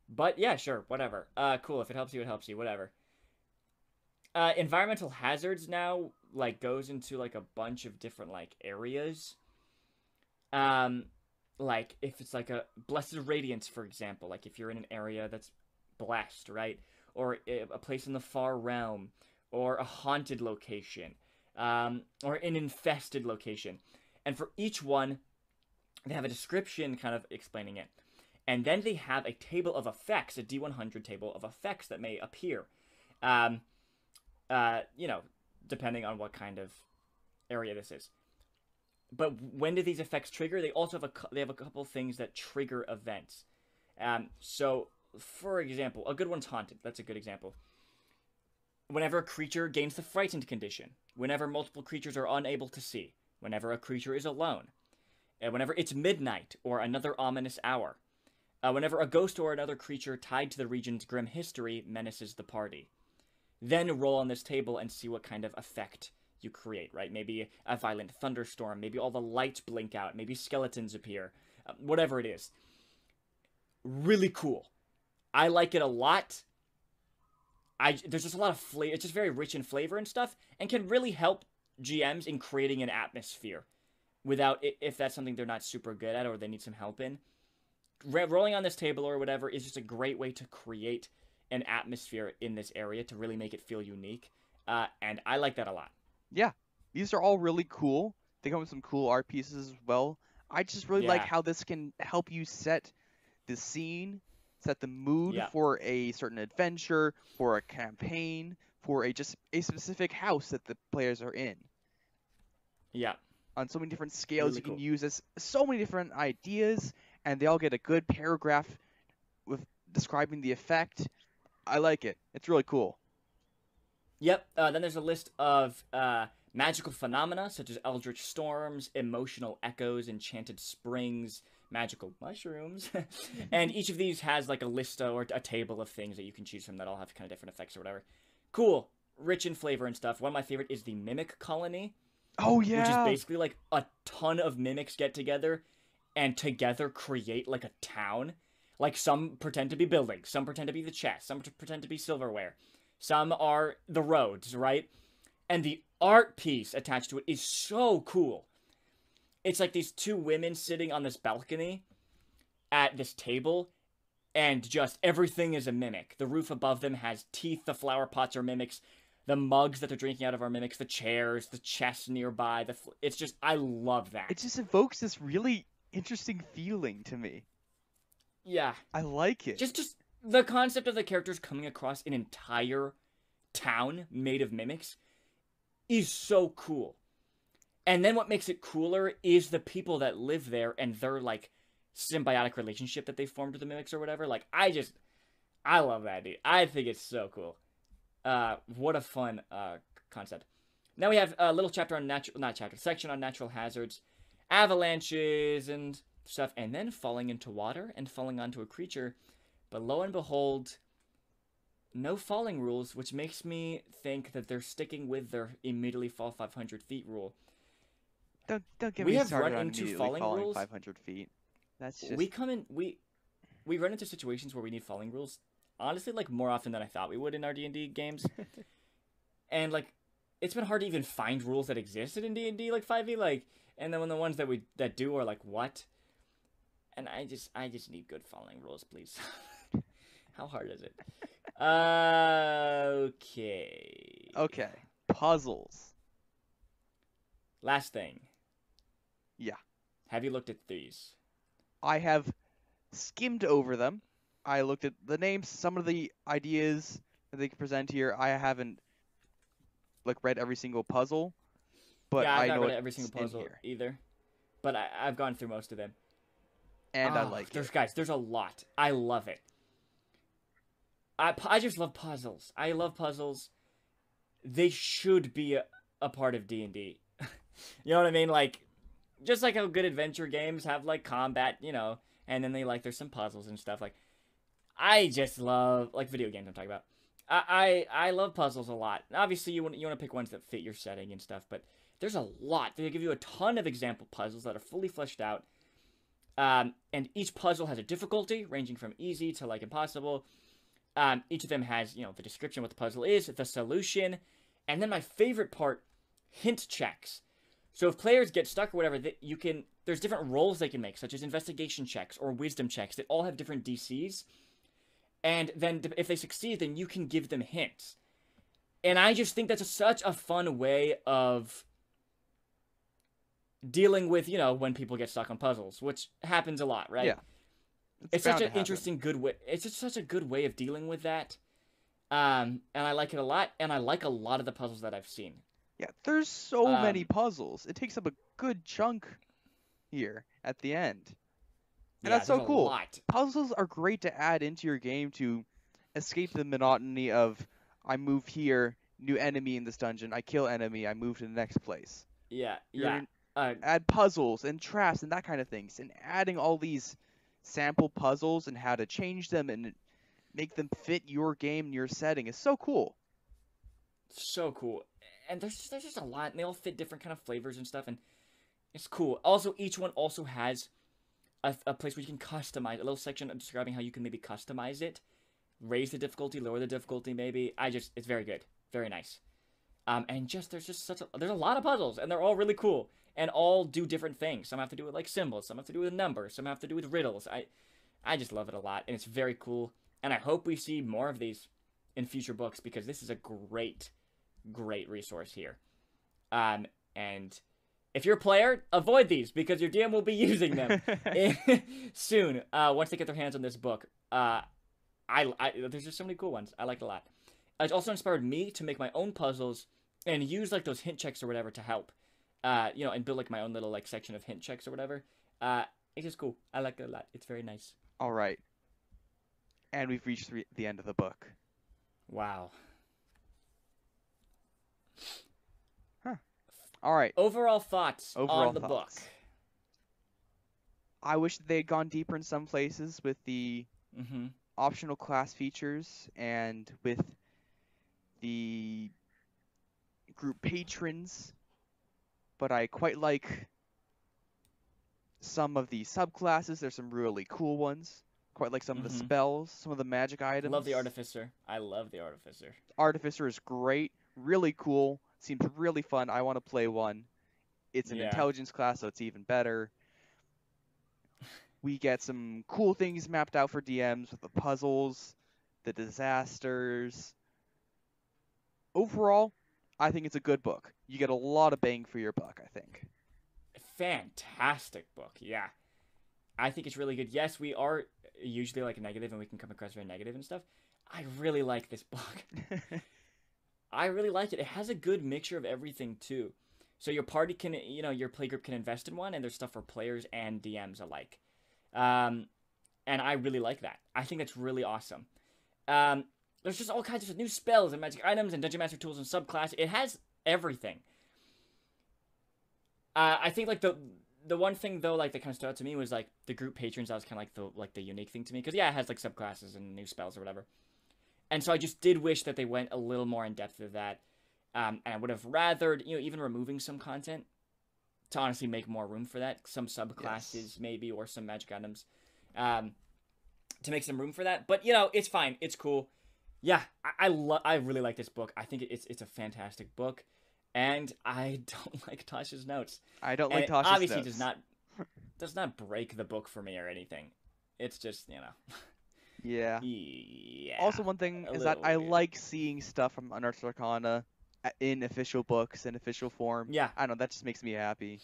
But yeah, sure, whatever. Cool, if it helps you, it helps you, whatever. Environmental hazards now, like, goes into, like, a bunch of different, like, areas. Like, if it's, like, a blessed radiance, for example, like, if you're in an area that's blessed, right? Or a place in the far realm, or a haunted location, or an infested location. And for each one, they have a description kind of explaining it. And then they have a table of effects, a D100 table of effects that may appear. Depending on what kind of area this is. But when do these effects trigger? They also have a couple things that trigger events. So, for example, a good one's haunted. That's a good example. Whenever a creature gains the frightened condition, whenever multiple creatures are unable to see, whenever a creature is alone, whenever it's midnight or another ominous hour, whenever a ghost or another creature tied to the region's grim history menaces the party. Then roll on this table and see what kind of effect you create, right? Maybe a violent thunderstorm, maybe all the lights blink out, maybe skeletons appear, whatever it is. Really cool. I like it a lot. There's just a lot of flavor. It's just very rich in flavor and stuff, and can really help GMs in creating an atmosphere without, if that's something they're not super good at or they need some help in. Rolling on this table or whatever is just a great way to create an atmosphere in this area to really make it feel unique, and I like that a lot. Yeah, these are all really cool. They come with some cool art pieces as well. I just really like how this can help you set the scene, set the mood for a certain adventure, for a campaign, for just a specific house that the players are in. Yeah. On so many different scales, really you can cool. use as so many different ideas, and they all get a good paragraph with describing the effect. I like it. It's really cool. Yep. Then there's a list of magical phenomena such as eldritch storms, emotional echoes, enchanted springs, magical mushrooms, and each of these has like a list or a table of things that you can choose from that all have kind of different effects or whatever. Cool, rich in flavor and stuff. One of my favorite is the mimic colony, Oh which is yeah. basically like a ton of mimics get together and together create like a town. Like some pretend to be buildings, some pretend to be the chest, some pretend to be silverware, some are the roads, right? And the art piece attached to it is so cool. It's like these two women sitting on this balcony at this table, and just everything is a mimic. The roof above them has teeth, the flower pots are mimics, the mugs that they're drinking out of are mimics, the chairs, the chest nearby. It's just, I love It that. just evokes this really interesting feeling to me. Yeah, I like it. just the concept of the characters coming across an entire town made of mimics is so cool. And then what makes it cooler is the people that live there and their like symbiotic relationship that they formed with the mimics or whatever. Like I love that, dude. I think it's so cool. What a fun concept. Now we have a little chapter on not chapter, section on natural hazards, avalanches and stuff, and then falling into water and falling onto a creature. But lo and behold, no falling rules, which makes me think that they're sticking with their immediately fall 500 feet rule. Don't get We me have started run on into immediately falling falling rules. 500 feet. That's just We come in we run into situations where we need falling rules. Honestly, like more often than I thought we would in our D&D games. And like it's been hard to even find rules that existed in D&D like 5e like, and then when the ones that do are like what? And I just need good falling rules, please. How hard is it? Okay. okay. Puzzles. Last thing. Yeah. Have you looked at these? I have skimmed over them. I looked at the names, some of the ideas that they present here. I haven't like read every single puzzle, but Yeah, I've I not know read every what's single in puzzle here, either, but I've gone through most of them. and I like it. There's a lot. I love it. I just love puzzles. I love puzzles. They should be a part of D&D. You know what I mean? Like, just like how good adventure games have like combat, you know, and then there's some puzzles and stuff. Like, I just love like video games. I'm talking about. I love puzzles a lot. Obviously, you want to pick ones that fit your setting and stuff, but there's a lot. They give you a ton of example puzzles that are fully fleshed out. And each puzzle has a difficulty ranging from easy to like impossible. Each of them has, you know, the description, what the puzzle is, the solution, and then my favorite part, hint checks. So if players get stuck or whatever, there's different rolls they can make, such as investigation checks or wisdom checks. They all have different DCs. And then if they succeed, then you can give them hints. And I just think that's such a fun way of dealing with, you know, when people get stuck on puzzles, which happens a lot, right? Yeah, It's bound such to an happen. interesting, good way. It's just such a good way of dealing with that. And I like it a lot, and I like a lot of the puzzles that I've seen. Yeah, there's so many Um, puzzles. It takes up a good chunk here at the end. And yeah, that's there's so a cool. lot. Puzzles are great to add into your game to escape the monotony of I move here, new enemy in this dungeon, I kill enemy, I move to the next place. Yeah, You're yeah. add puzzles and traps and that kind of things. And adding all these sample puzzles and how to change them and make them fit your game and your setting is so cool. So cool. And there's just a lot, and they all fit different kind of flavors and stuff, and it's cool. Also, each one also has a place where you can customize, a little section describing how you can maybe customize it, raise the difficulty, lower the difficulty, maybe. It's very good, very nice. And there's a lot of puzzles, and they're all really cool, and all do different things. Some have to do with like symbols, some have to do with numbers, some have to do with riddles. I just love it a lot, and it's very cool. And I hope we see more of these in future books because this is a great resource here. And if you're a player, avoid these because your DM will be using them soon. Once they get their hands on this book, there's just so many cool ones. I like it a lot. It's also inspired me to make my own puzzles and use like those hint checks or whatever to help. You know, and build like my own little like section of hint checks or whatever. It's just cool. I like it a lot. It's very nice. All right. And we've reached the end of the book. Wow. Huh. All right. Overall thoughts Overall on the book. thoughts. I wish they had gone deeper in some places with the Mm-hmm. optional class features and with the group patrons, but I quite like some of the subclasses. There's some really cool ones. Quite like some of the Mm-hmm. spells, some of the magic items. Love the Artificer. I love the Artificer. Artificer is great, really cool, seems really fun. I want to play one. It's an Yeah. intelligence class, so it's even better. We get some cool things mapped out for DMs with the puzzles, the disasters. Overall, I think it's a good book. You get a lot of bang for your buck, I think. Fantastic book. Yeah. I think it's really good. Yes, we are usually like negative and we can come across very negative and stuff. I really like this book. I really like it. It has a good mixture of everything too. So your party can, your playgroup can invest in one, and there's stuff for players and DMs alike. And I really like that. I think that's really awesome. There's just all kinds of new spells and magic items and dungeon master tools and subclass. It has everything. I think like the one thing though, like that kind of stood out to me was like the group patrons. That was kind of like the unique thing to me, because yeah, it has like subclasses and new spells or whatever. And so I just did wish that they went a little more in depth with that. And I would have rathered, even removing some content to honestly make more room for that. Some subclasses, Yes. maybe, or some magic items, to make some room for that. But it's fine. It's cool. Yeah, I really like this book. I think it's a fantastic book, and I don't like Tasha's notes. I don't And like it Tasha's obviously notes. does not break the book for me or anything. It's just Yeah. yeah. Also, one thing a is that little I weird. like seeing stuff from Unearthed Arcana in official books, in official form. Yeah. I don't know, that just makes me happy.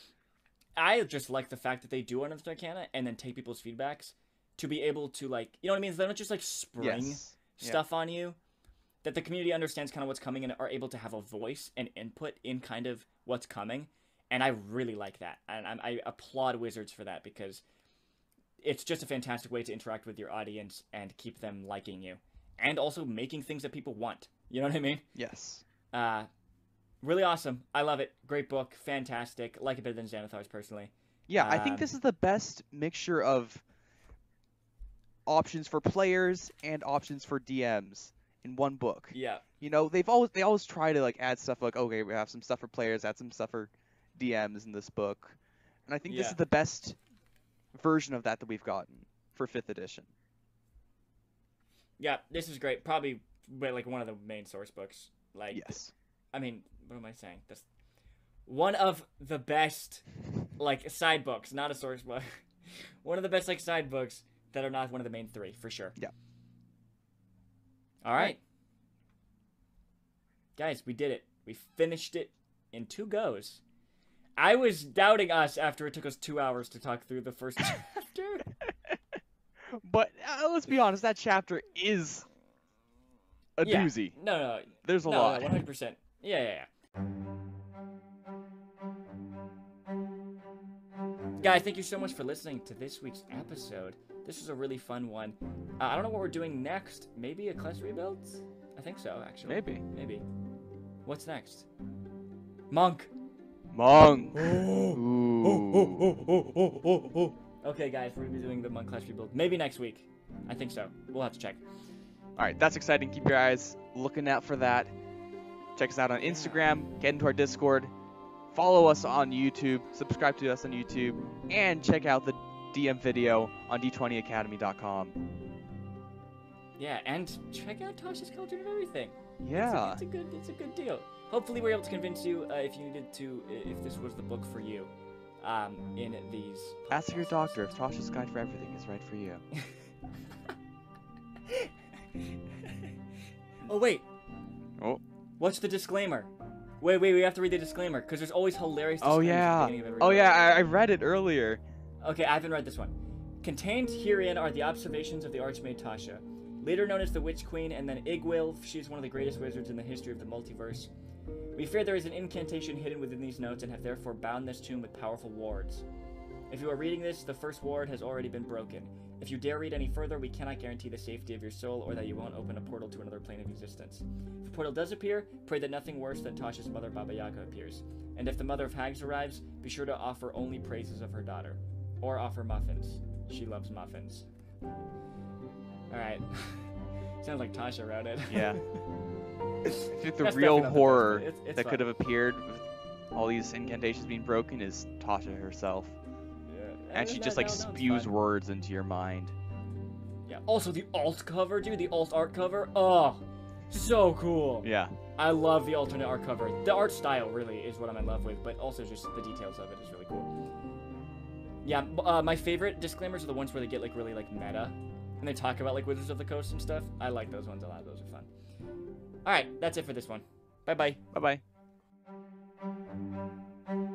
I just like the fact that they do Unearthed Arcana and then take people's feedbacks to be able to, like, you know what I mean? They don't just like spring Yes. Yeah. stuff on you. That the community understands kind of what's coming and are able to have a voice and input in kind of what's coming. And I really like that. And I applaud Wizards for that, because it's just a fantastic way to interact with your audience and keep them liking you. And also making things that people want. You know what I mean? Yes. Really awesome. I love it. Great book. Fantastic. Like it better than Xanathar's, personally. Yeah, I think this is the best mixture of options for players and options for DMs in one book. Yeah. They always try to like add stuff like, okay, we have some stuff for players, add some stuff for DMs in this book. And I think this Yeah. is the best version of that we've gotten for 5th edition. Yeah, this is great. Probably like one of the main source books. Like, Yes. I mean, what am I saying? That's one of the best, like, side books, not a source book. One of the best, like, side books that are not one of the main 3, for sure. Yeah. All right. Guys, we did it. We finished it in 2 goes. I was doubting us after it took us 2 hours to talk through the first chapter. But let's be honest, that chapter is a doozy. No. There's a lot. No, 100%. Yeah. Guys, thank you so much for listening to this week's episode. This was a really fun one. I don't know what we're doing next. Maybe a class rebuild? I think so, actually. Maybe. What's next? Monk. Monk. Okay, guys, we're gonna be doing the Monk class rebuild. Maybe next week. I think so. We'll have to check. All right, that's exciting. Keep your eyes looking out for that. Check us out on Instagram. Get into our Discord. Follow us on YouTube. Subscribe to us on YouTube. And check out the DM video on d20academy.com. Yeah, and check out Tasha's Cauldron and everything. Yeah. It's a good deal. Hopefully we're able to convince you if this was the book for you. In these. Ask your doctor if Tasha's Guide for Everything is right for you. Oh, wait. Oh. What's the disclaimer? Wait, we have to read the disclaimer, because there's always hilarious disclaimers at the beginning of every book. I read it earlier. Okay, I haven't read this one. Contained herein are the observations of the Archmaid Tasha, later known as the Witch Queen, and then Igwil. She's one of the greatest wizards in the history of the multiverse. We fear there is an incantation hidden within these notes and have therefore bound this tomb with powerful wards. If you are reading this, the first ward has already been broken. If you dare read any further, we cannot guarantee the safety of your soul or that you won't open a portal to another plane of existence. If a portal does appear, pray that nothing worse than Tasha's mother Baba Yaga appears. And if the mother of Hags arrives, be sure to offer only praises of her daughter. Or offer muffins. She loves muffins. Alright. Sounds like Tasha wrote it. Yeah. I think the That's real definitely not the best, horror but it's that fun. could have appeared with all these incantations being broken is Tasha herself. Yeah. And she just like it's spews fun. words into your mind. Yeah. Also, the alt cover, dude. The alt art cover. Oh, so cool. Yeah. I love the alternate art cover. The art style really is what I'm in love with, but also just the details of it is really cool. Yeah, my favorite disclaimers are the ones where they get like really like meta, and they talk about like Wizards of the Coast and stuff. I like those ones a lot. Those are fun. All right, that's it for this one. Bye bye. Bye bye.